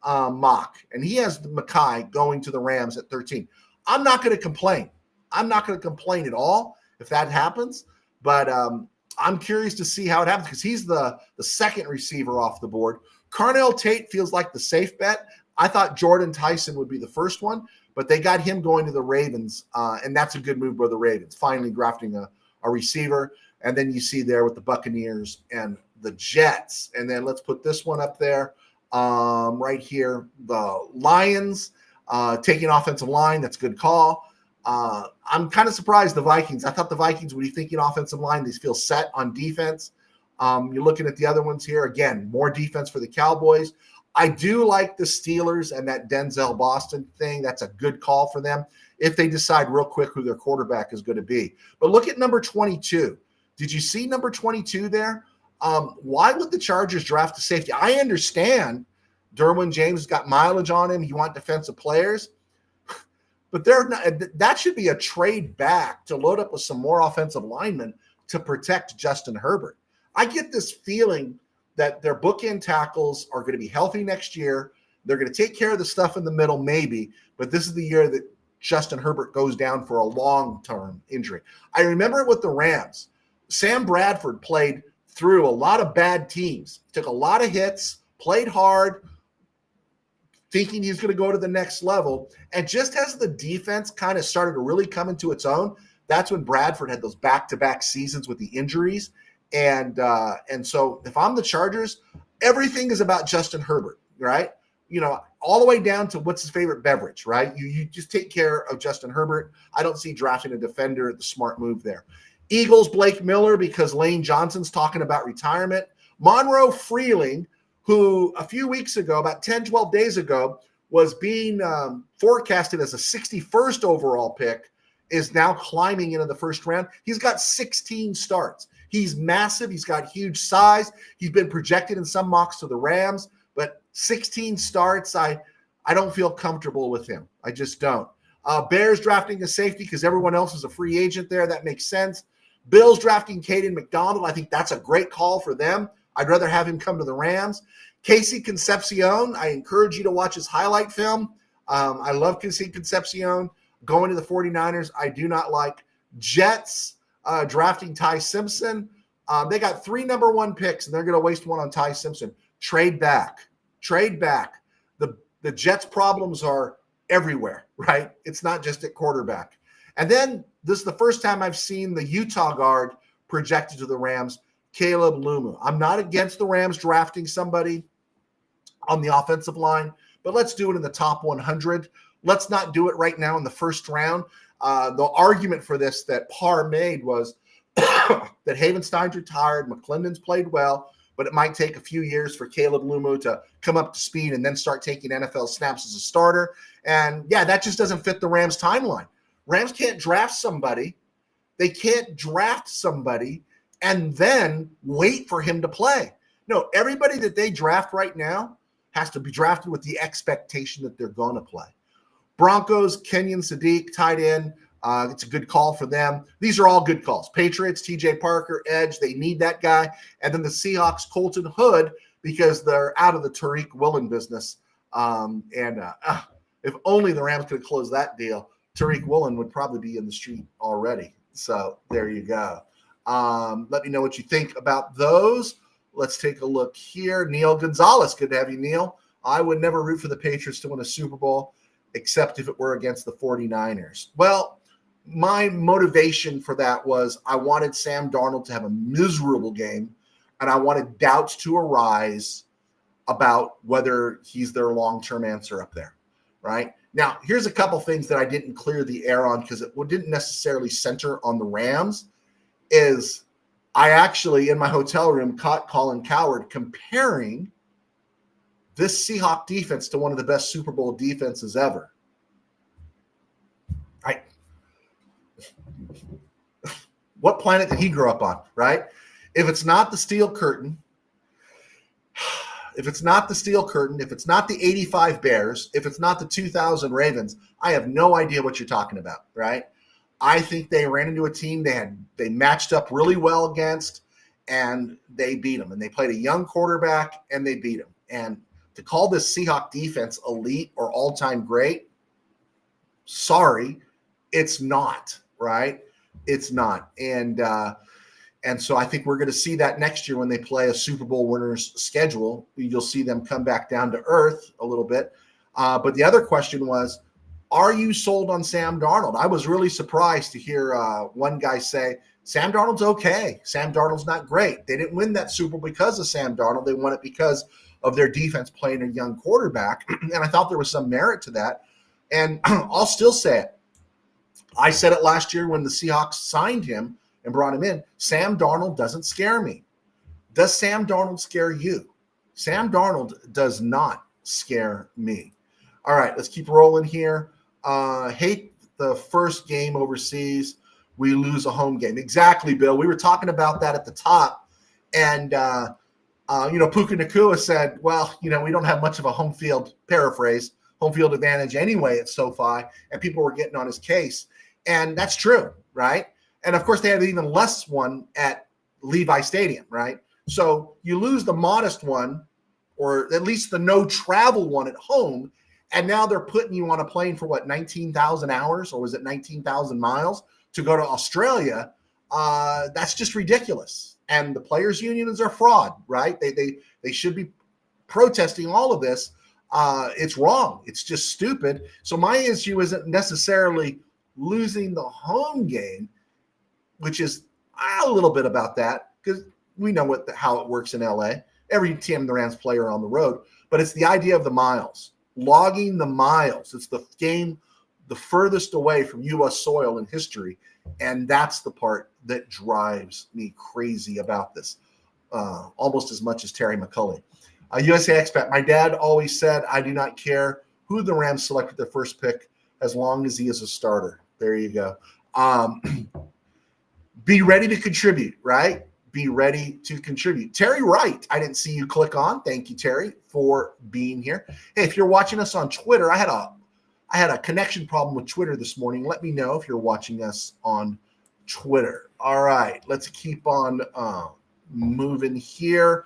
mock, and he has Mekhi going to the Rams at 13. I'm not going to complain. I'm not going to complain at all if that happens, but I'm curious to see how it happens because he's the second receiver off the board. Carnell Tate feels like the safe bet. I thought Jordan Tyson would be the first one, but they got him going to the Ravens, and that's a good move by the Ravens, finally drafting a receiver. And then you see there with the Buccaneers and the Jets. And then let's put this one up there right here. The Lions taking offensive line. That's a good call. I'm kind of surprised the Vikings. I thought the Vikings would be thinking offensive line. They feel set on defense. You're looking at the other ones here. Again, more defense for the Cowboys. I do like the Steelers and that Denzel Boston thing. That's a good call for them if they decide real quick who their quarterback is going to be. But look at number 22. Did you see number 22 there? Why would the Chargers draft a safety? I understand Derwin James has got mileage on him. You want defensive players. But that should be a trade back to load up with some more offensive linemen to protect Justin Herbert. I get this feeling that their bookend tackles are going to be healthy next year. They're going to take care of the stuff in the middle maybe, but this is the year that Justin Herbert goes down for a long-term injury. I remember it with the Rams. Sam Bradford played through a lot of bad teams, took a lot of hits, played hard, thinking he's going to go to the next level. And just as the defense kind of started to really come into its own, that's when Bradford had those back-to-back seasons with the injuries. And so if I'm the Chargers, everything is about Justin Herbert, right? You know, all the way down to what's his favorite beverage, right? You just take care of Justin Herbert. I don't see drafting a defender the smart move there. Eagles, Blake Miller, because Lane Johnson's talking about retirement. Monroe Freeling, who a few weeks ago, about 10, 12 days ago, was being forecasted as a 61st overall pick, is now climbing into the first round. He's got 16 starts. He's massive. He's got huge size. He's been projected in some mocks to the Rams, but 16 starts, I don't feel comfortable with him. I just don't. Bears drafting a safety because everyone else is a free agent there. That makes sense. Bills drafting Caden McDonald. I think that's a great call for them. I'd rather have him come to the Rams. Casey Concepcion, I encourage you to watch his highlight film. I love Casey Concepcion. Going to the 49ers, I do not like. Jets drafting Ty Simpson. They got 3 number 1 picks, and they're going to waste one on Ty Simpson. Trade back. The Jets' problems are everywhere, right? It's not just at quarterback. And then this is the first time I've seen the Utah guard projected to the Rams, Caleb Lumu. I'm not against the Rams drafting somebody on the offensive line, but let's do it in the top 100. Let's not do it right now in the first round. The argument for this that Parr made was that Havenstein's retired, McClendon's played well, but it might take a few years for Caleb Lumu to come up to speed and then start taking NFL snaps as a starter. And yeah, that just doesn't fit the Rams timeline. Rams can't draft somebody. They can't draft somebody and then wait for him to play. No, everybody that they draft right now has to be drafted with the expectation that they're going to play. Broncos, Kenyon Sadiq, tight end. It's a good call for them. These are all good calls. Patriots, TJ Parker, edge. They need that guy. And then the Seahawks, Colton Hood, because they're out of the Tariq Woolen business. If only the Rams could close that deal, Tariq Woolen would probably be in the street already. So there you go. Let me know what you think about those. Let's take a look here. Neil Gonzalez. Good to have you, Neil. I would never root for the Patriots to win a Super Bowl, except if it were against the 49ers. Well, my motivation for that was I wanted Sam Darnold to have a miserable game, and I wanted doubts to arise about whether he's their long-term answer up there, right? Now, here's a couple things that I didn't clear the air on because it didn't necessarily center on the Rams. Is I actually, in my hotel room, caught Colin Cowherd comparing this Seahawk defense to one of the best Super Bowl defenses ever. What planet did he grow up on, right? If it's not the Steel Curtain, if it's not the 85 Bears, if it's not the 2000 Ravens, I have no idea what you're talking about, right? I think they ran into a team they matched up really well against, and they beat them. And they played a young quarterback, and they beat them. And to call this Seahawk defense elite or all-time great, sorry, it's not, right? It's not. And so I think we're going to see that next year when they play a Super Bowl winners schedule. You'll see them come back down to earth a little bit. But the other question was, are you sold on Sam Darnold? I was really surprised to hear one guy say, Sam Darnold's okay. Sam Darnold's not great. They didn't win that Super Bowl because of Sam Darnold. They won it because of their defense playing a young quarterback. And I thought there was some merit to that. And I'll still say it. I said it last year when the Seahawks signed him and brought him in. Sam Darnold doesn't scare me. Does Sam Darnold scare you? Sam Darnold does not scare me. All right, let's keep rolling here. Hate the first game overseas. We lose a home game. Exactly, Bill. We were talking about that at the top. And, Puka Nacua said, well, we don't have much of a home field advantage anyway at SoFi. And people were getting on his case. And that's true, right? And, of course, they had even less one at Levi Stadium, right? So you lose the modest one, or at least the no-travel one at home, and now they're putting you on a plane for, 19,000 hours, or was it 19,000 miles to go to Australia? That's just ridiculous. And the players' unions are fraud, right? They should be protesting all of this. It's wrong. It's just stupid. So my issue isn't necessarily losing the home game, which is a little bit about that because we know how it works in LA. Every team the Rams play are on the road, but it's the idea of the miles, logging the miles. It's the game the furthest away from U.S. soil in history, and that's the part that drives me crazy about this, almost as much as Terry McCulley. USA expat, my dad always said, I do not care who the Rams select with their first pick as long as he is a starter. There you go. Be ready to contribute, right? Be ready to contribute. Terry Wright, I didn't see you click on. Thank you, Terry, for being here. Hey, if you're watching us on Twitter, I had a connection problem with Twitter this morning. Let me know if you're watching us on Twitter. All right, let's keep on moving here.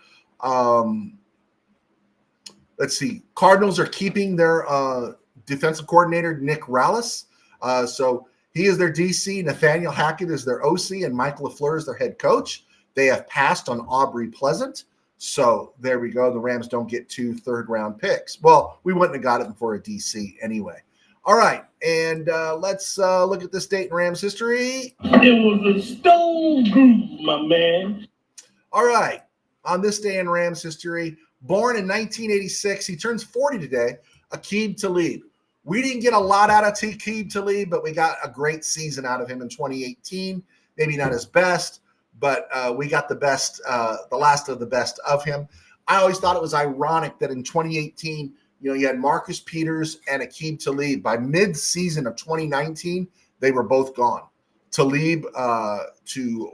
Let's see. Cardinals are keeping their defensive coordinator, Nick Rallis. So he is their DC. Nathaniel Hackett is their OC, and Mike LaFleur is their head coach. They have passed on Aubrey Pleasant. So there we go. The Rams don't get 2 third-round picks. Well, we wouldn't have got it for a DC anyway. All right, and let's look at this date in Rams history. It was a stone groove, my man. All right, on this day in Rams history, born in 1986, he turns 40 today, Aqib Talib. We didn't get a lot out of Aqib Talib, but we got a great season out of him in 2018. Maybe not his best, but we got the best, the last of the best of him. I always thought it was ironic that in 2018, you had Marcus Peters and Aqib Talib. By mid-season of 2019, they were both gone. Talib to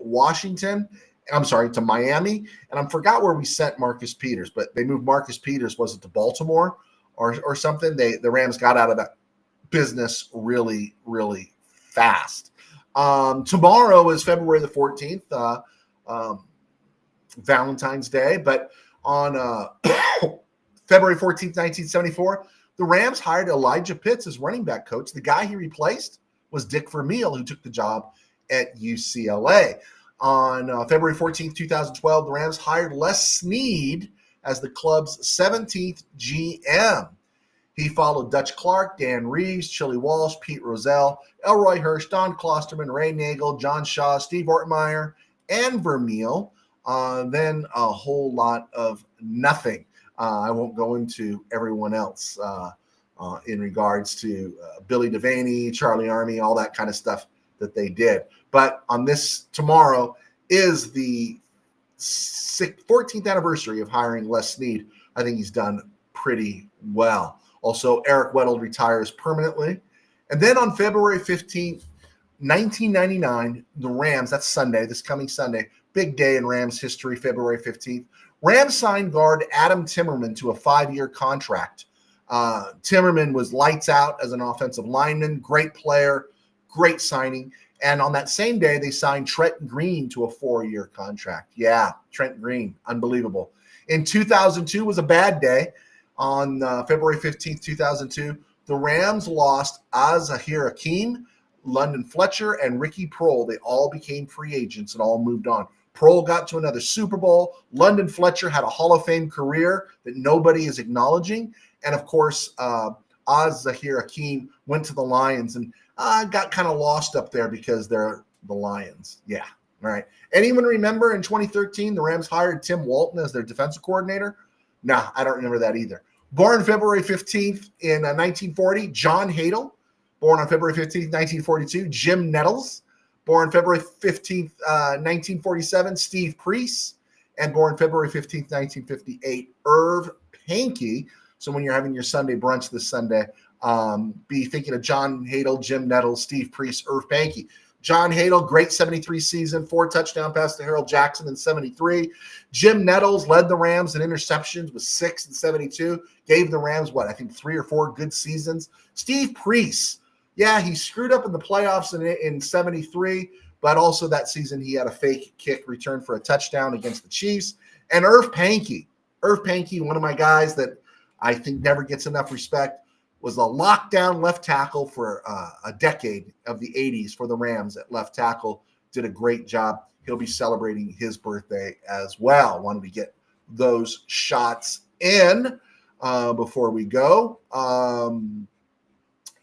Miami, and I forgot where we sent Marcus Peters, but they moved Marcus Peters, was it to Baltimore or something? The Rams got out of that business really, really fast. Tomorrow is February the 14th, Valentine's Day, but on February 14th, 1974, the Rams hired Elijah Pitts as running back coach. The guy he replaced was Dick Vermeil, who took the job at UCLA. On February 14th, 2012, the Rams hired Les Snead as the club's 17th GM. He followed Dutch Clark, Dan Reeves, Chili Walsh, Pete Rozelle, Elroy Hirsch, Don Klosterman, Ray Nagel, John Shaw, Steve Ortmeyer, and Vermeil. Then a whole lot of nothing. I won't go into everyone else. in regards to Billy Devaney, Charlie Army, all that kind of stuff that they did. But on this tomorrow is the 14th anniversary of hiring Les Snead. I think he's done pretty well. Also, Eric Weddle retires permanently. And then on February 15th, 1999, the Rams, that's Sunday, this coming Sunday, big day in Rams history, February 15th. Rams signed guard Adam Timmerman to a 5-year contract. Timmerman was lights out as an offensive lineman, great player, great signing. And on that same day, they signed Trent Green to a 4-year contract. Yeah, Trent Green, unbelievable. In 2002 was a bad day. On February 15th, 2002, the Rams lost Zahir Hakeem, London Fletcher, and Ricky Prohl. They all became free agents and all moved on. Prohl got to another Super Bowl. London Fletcher had a Hall of Fame career that nobody is acknowledging. And, of course, Zahir Hakeem went to the Lions and got kind of lost up there because they're the Lions. Yeah, all right. Anyone remember in 2013 the Rams hired Tim Walton as their defensive coordinator? No, I don't remember that either. Born February 15th in 1940, John Hadle. Born on February 15th, 1942, Jim Nettles. Born February 15th, 1947, Steve Priest. And born February 15th, 1958, Irv Pankey. So when you're having your Sunday brunch this Sunday, be thinking of John Hadle, Jim Nettles, Steve Priest, Irv Pankey. John Hadle, great 73 season, 4 touchdown pass to Harold Jackson in 73. Jim Nettles led the Rams in interceptions with 6 in 72. Gave the Rams, I think 3 or 4 good seasons. Steve Priest, yeah, he screwed up in the playoffs in 73, but also that season he had a fake kick return for a touchdown against the Chiefs. And Irv Pankey, one of my guys that I think never gets enough respect, was a lockdown left tackle for a decade of the 80s for the Rams at left tackle. Did a great job. He'll be celebrating his birthday as well. Wanted to get those shots in before we go.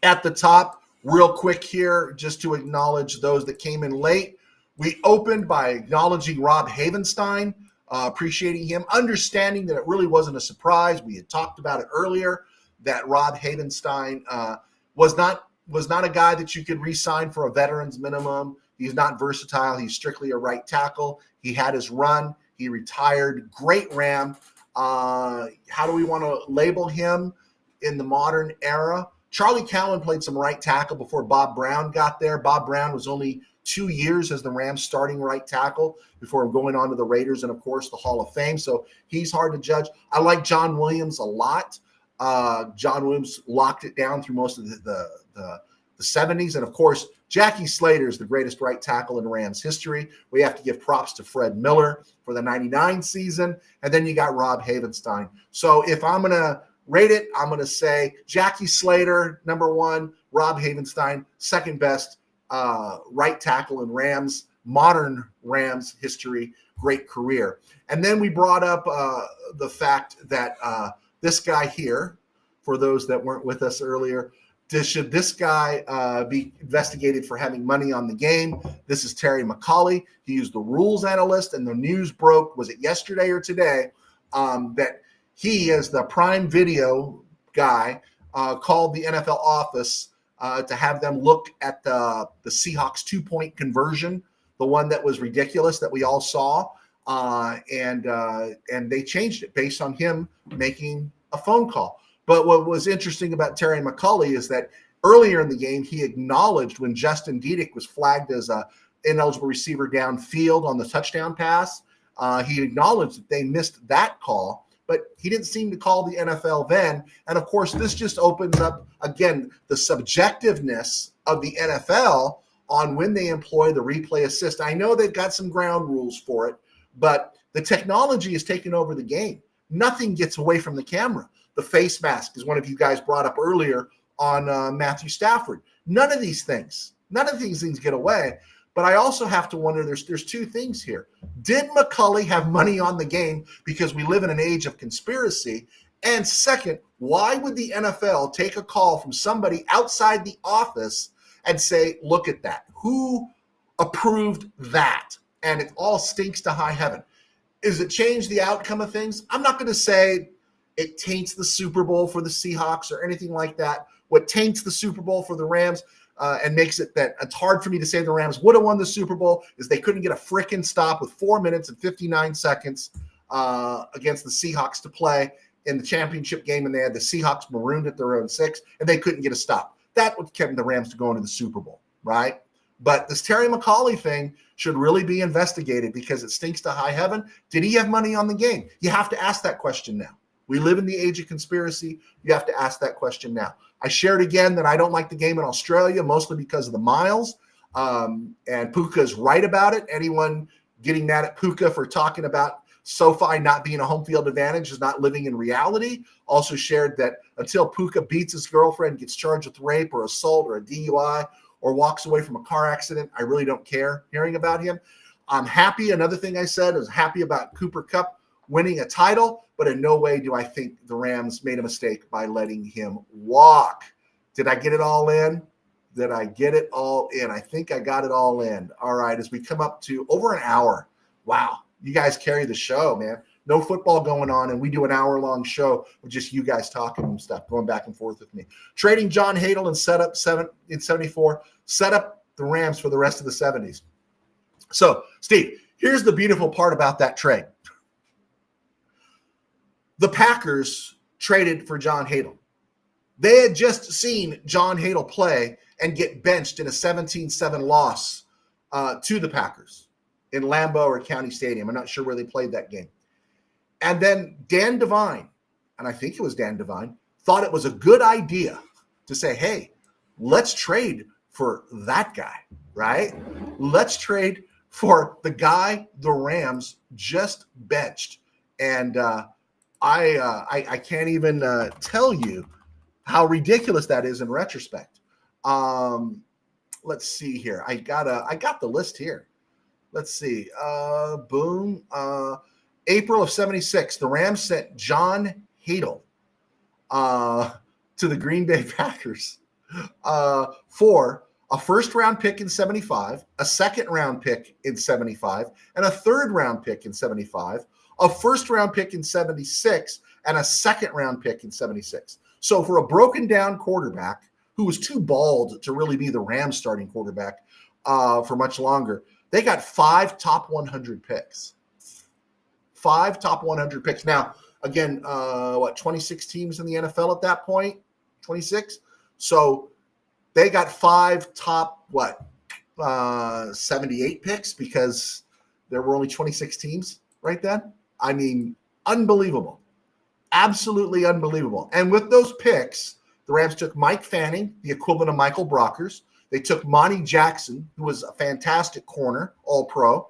At the top, real quick here, just to acknowledge those that came in late. We opened by acknowledging Rob Havenstein, appreciating him, understanding that it really wasn't a surprise. We had talked about it earlier, that Rob Havenstein was not a guy that you could re-sign for a veteran's minimum. He's not versatile. He's strictly a right tackle. He had his run. He retired. Great Ram. How do we want to label him in the modern era? Charlie Cowan played some right tackle before Bob Brown got there. Bob Brown was only 2 years as the Rams starting right tackle before going on to the Raiders and, of course, the Hall of Fame. So he's hard to judge. I like John Williams a lot. John Williams locked it down through most of the 70s. And, of course, Jackie Slater is the greatest right tackle in Rams history. We have to give props to Fred Miller for the 99 season. And then you got Rob Havenstein. So if I'm going to rate it, I'm going to say Jackie Slater, number 1, Rob Havenstein, second best right tackle in Rams, modern Rams history, great career. And then we brought up the fact that this guy here, for those that weren't with us earlier, should this guy be investigated for having money on the game? This is Terry McCauley. He is the rules analyst, and the news broke, was it yesterday or today, that he, as the Prime Video guy, called the NFL office to have them look at the Seahawks 2-point conversion, the one that was ridiculous that we all saw, and they changed it based on him making a phone call. But what was interesting about Terry McCauley is that earlier in the game, he acknowledged when Justin Diedick was flagged as an ineligible receiver downfield on the touchdown pass, he acknowledged that they missed that call, but he didn't seem to call the NFL then. And, of course, this just opens up, again, the subjectiveness of the NFL on when they employ the replay assist. I know they've got some ground rules for it, but the technology has taken over the game. Nothing gets away from the camera. The face mask is one of you guys brought up earlier on Matthew Stafford. None of these things get away. But I also have to wonder, there's two things here. Did McCauley have money on the game because we live in an age of conspiracy? And second, why would the NFL take a call from somebody outside the office and say, look at that? Who approved that? And it all stinks to high heaven. Does it change the outcome of things? I'm not going to say it taints the Super Bowl for the Seahawks or anything like that. What taints the Super Bowl for the Rams and makes it that it's hard for me to say the Rams would have won the Super Bowl is they couldn't get a frickin' stop with 4 minutes and 59 seconds against the Seahawks to play in the championship game, and they had the Seahawks marooned at their own 6, and they couldn't get a stop. That would kept the Rams to going to the Super Bowl, right? But this Terry McAuliffe thing should really be investigated because it stinks to high heaven. Did he have money on the game? You have to ask that question now. We live in the age of conspiracy. You have to ask that question now. I shared again that I don't like the game in Australia, mostly because of the miles. And Puka is right about it. Anyone getting mad at Puka for talking about SoFi not being a home field advantage is not living in reality. Also shared that until Puka beats his girlfriend, gets charged with rape or assault or a DUI or walks away from a car accident, I really don't care hearing about him. I'm happy. Another thing I said is happy about Cooper Kupp winning a title, but in no way do I think the Rams made a mistake by letting him walk. Did I get it all in? Did I get it all in? I think I got it all in. All right, as we come up to over an hour. Wow, you guys carry the show, man. No football going on, and we do an hour-long show with just you guys talking and stuff, going back and forth with me. Trading John Hadl and set up 74, set up the Rams for the rest of the 70s. So, Steve, here's the beautiful part about that trade. The Packers traded for John Hadl. They had just seen John Hadl play and get benched in a 17-7 loss to the Packers in Lambeau or County Stadium. I'm not sure where they played that game. And then Dan Devine, and I think it was Dan Devine, thought it was a good idea to say, hey, let's trade for that guy, right? Let's trade for the guy the Rams just benched. And I can't even tell you how ridiculous that is in retrospect. Let's see here. I got the list here. Let's see. Boom. April of 76, the Rams sent John Hadl to the Green Bay Packers for a first-round pick in 75, a second-round pick in 75, and a third-round pick in 75, a first-round pick in 76, and a second-round pick in 76. So for a broken-down quarterback who was too bald to really be the Rams starting quarterback for much longer, they got 5 top 100 picks. 5 top 100 picks. Now, again, 26 teams in the NFL at that point? 26? So they got 5 top, 78 picks because there were only 26 teams right then? I mean, unbelievable. Absolutely unbelievable. And with those picks, the Rams took Mike Fanning, the equivalent of Michael Brockers. They took Monty Jackson, who was a fantastic corner, all-pro.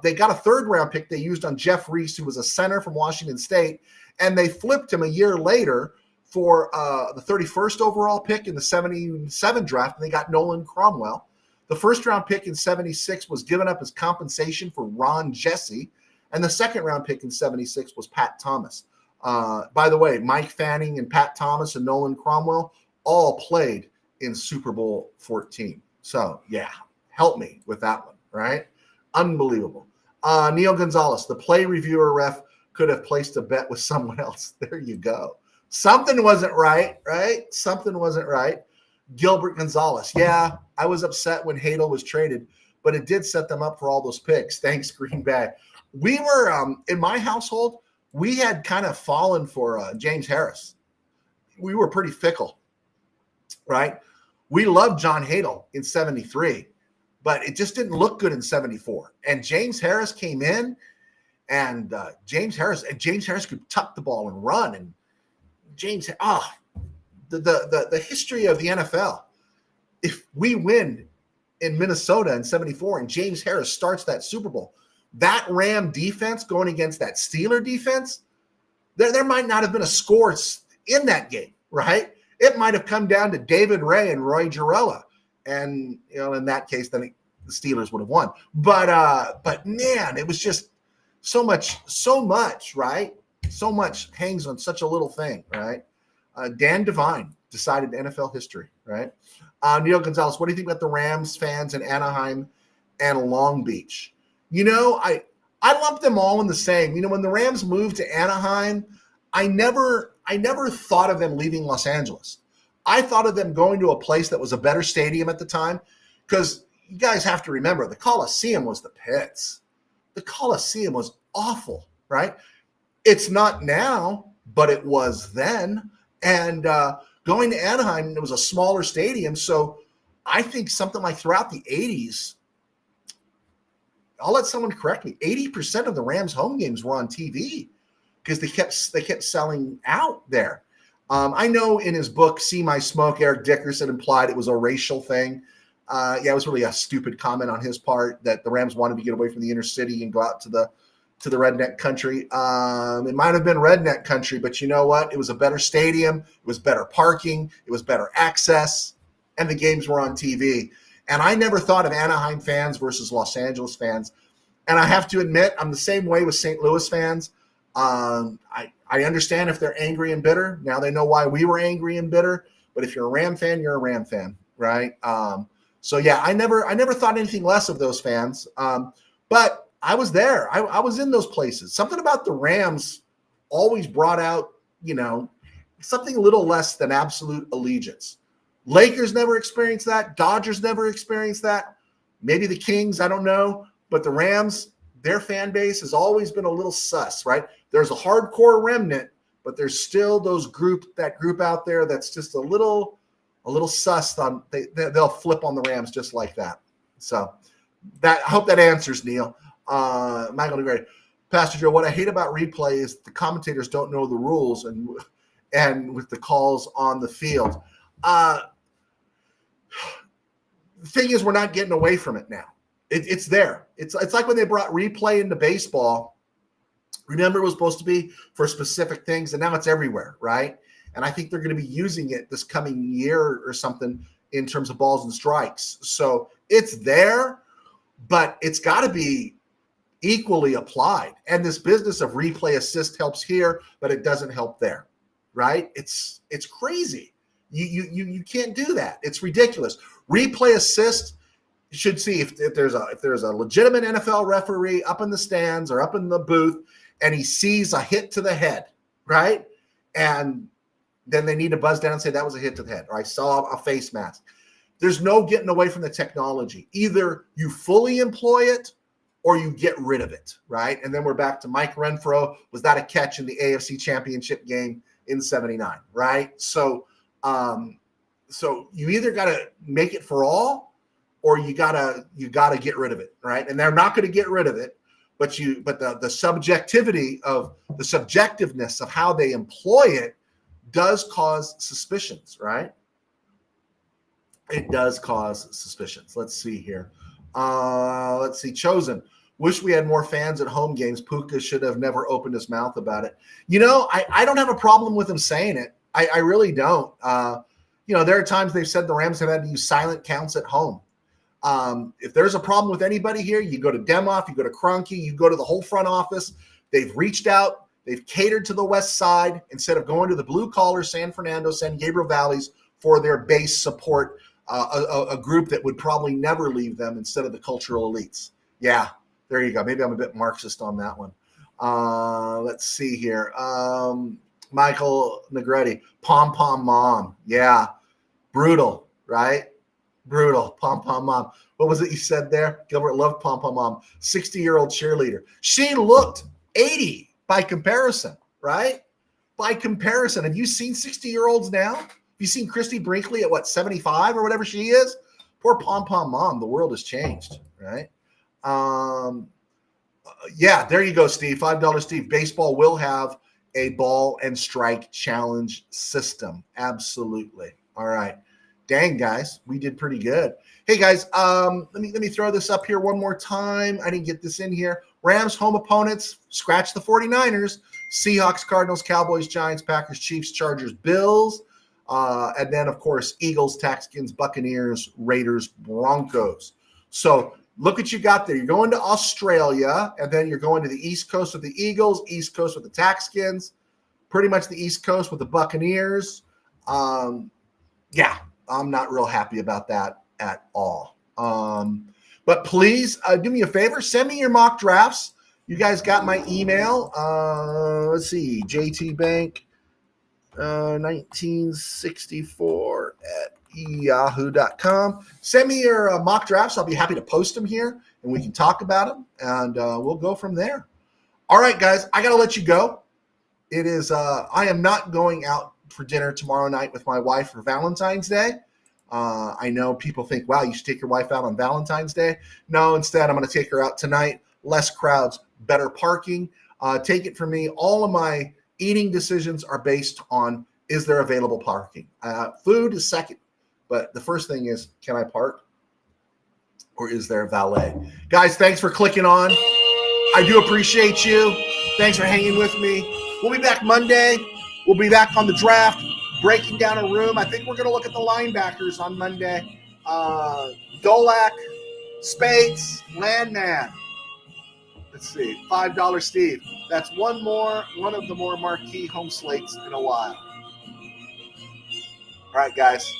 They got a third-round pick they used on Jeff Reese, who was a center from Washington State, and they flipped him a year later for the 31st overall pick in the 77 draft, and they got Nolan Cromwell. The first-round pick in 76 was given up as compensation for Ron Jesse, and the second-round pick in 76 was Pat Thomas. By the way, Mike Fanning and Pat Thomas and Nolan Cromwell all played in Super Bowl 14. So, yeah, help me with that one, right? Unbelievable. Neil Gonzalez, the play reviewer ref could have placed a bet with someone else. There you go. Something wasn't right, right? Something wasn't right. Gilbert Gonzalez, yeah, I was upset when Hadl was traded, but it did set them up for all those picks. Thanks, Green Bay. We were, in my household, we had kind of fallen for James Harris. We were pretty fickle, right? We loved John Hadl in 73, but it just didn't look good in 74. And James Harris came in, and James Harris could tuck the ball and run. And the history of the NFL. If we win in Minnesota in 74 and James Harris starts that Super Bowl, that Ram defense going against that Steeler defense, there might not have been a score in that game, right? It might have come down to David Ray and Roy Jarella. And, in that case, then the Steelers would have won. But man, it was just so much, right? So much hangs on such a little thing, right? Dan Devine decided NFL history, right? Neil Gonzalez, what do you think about the Rams fans in Anaheim and Long Beach? I lump them all in the same. When the Rams moved to Anaheim, I never thought of them leaving Los Angeles. I thought of them going to a place that was a better stadium at the time, because you guys have to remember the Coliseum was the pits. The Coliseum was awful, right? It's not now, but it was then. And going to Anaheim, it was a smaller stadium. So I think something like throughout the 80s, I'll let someone correct me, 80% of the Rams home games were on TV because they kept selling out there. I know in his book, See My Smoke, Eric Dickerson implied it was a racial thing. It was really a stupid comment on his part that the Rams wanted to get away from the inner city and go out to the redneck country. It might have been redneck country, but you know what? It was a better stadium. It was better parking. It was better access, and the games were on TV. And I never thought of Anaheim fans versus Los Angeles fans. And I have to admit, I'm the same way with St. Louis fans. I understand if they're angry and bitter. Now they know why we were angry and bitter. But if you're a Ram fan, you're a Ram fan, right? So yeah, I never thought anything less of those fans. But I was there. I was in those places. Something about the Rams always brought out, something a little less than absolute allegiance. Lakers never experienced that. Dodgers never experienced that. Maybe the Kings, I don't know. But the Rams, their fan base has always been a little sus, right? There's a hardcore remnant, but there's still that group out there that's just a little sus. They'll flip on the Rams just like that. So I hope that answers, Neil. Michael DeGray, Pastor Joe, what I hate about replay is the commentators don't know the rules and with the calls on the field. The thing is, we're not getting away from it now. It's there. It's like when they brought replay into baseball. Remember, it was supposed to be for specific things, and now it's everywhere, right? And I think they're going to be using it this coming year or something in terms of balls and strikes. So it's there, but it's got to be equally applied. And this business of replay assist helps here, but it doesn't help there, right? It's crazy. You can't do that. It's ridiculous. Replay assist should see if there's a legitimate NFL referee up in the stands or up in the booth and he sees a hit to the head, right? And then they need to buzz down and say that was a hit to the head, or I saw a face mask. There's no getting away from the technology. Either you fully employ it or you get rid of it, right? And then we're back to Mike Renfro. Was that a catch in the AFC Championship game in '79, right? So you either got to make it for all, or you gotta get rid of it, right? And they're not going to get rid of it, but the subjectivity of the subjectiveness of how they employ it does cause suspicions, right? It does cause suspicions. Let's see here. Chosen. Wish we had more fans at home games. Puka should have never opened his mouth about it. I don't have a problem with him saying it. I really don't. There are times they've said the Rams have had to use silent counts at home. If there's a problem with anybody here, you go to Demoff, you go to Kroenke, you go to the whole front office. They've reached out. They've catered to the West Side instead of going to the blue-collar San Fernando, San Gabriel Valleys for their base support, a group that would probably never leave them instead of the cultural elites. Yeah, there you go. Maybe I'm a bit Marxist on that one. Let's see here. Michael Negretti, pom-pom mom. Yeah, brutal, right? Brutal. Pom-pom mom. What was it you said there? Gilbert loved pom-pom mom. 60-year-old cheerleader. She looked 80 by comparison, right? By comparison. Have you seen 60-year-olds now? Have you seen Christy Brinkley at 75 or whatever she is? Poor pom-pom mom. The world has changed, right? Yeah, there you go, Steve. $5 Steve. Baseball will have a ball and strike challenge system. Absolutely. All right. Dang, guys, we did pretty good. Hey, guys, let me throw this up here one more time. I didn't get this in here. Rams home opponents, scratch the 49ers, Seahawks, Cardinals, Cowboys, Giants, Packers, Chiefs, Chargers, Bills, and then, of course, Eagles, Texans, Buccaneers, Raiders, Broncos. So look what you got there. You're going to Australia, and then you're going to the East Coast with the Eagles, East Coast with the Texans, pretty much the East Coast with the Buccaneers. Yeah. I'm not real happy about that at all. But please do me a favor. Send me your mock drafts. You guys got my email. Let's see, JTBank 1964 at yahoo.com. Send me your mock drafts. I'll be happy to post them here, and we can talk about them, and we'll go from there. All right, guys, I got to let you go. It is. I am not going out for dinner tomorrow night with my wife for Valentine's Day. I know people think, wow, you should take your wife out on Valentine's Day. No, instead, I'm going to take her out tonight. Less crowds, better parking. Take it from me. All of my eating decisions are based on, is there available parking? Food is second, but the first thing is, can I park? Or is there valet? Guys, thanks for clicking on. I do appreciate you. Thanks for hanging with me. We'll be back Monday. We'll be back on the draft, breaking down a room. I think we're going to look at the linebackers on Monday. Dolak, Spates, Landman. Let's see, $5 Steve. That's one of the more marquee home slates in a while. All right, guys.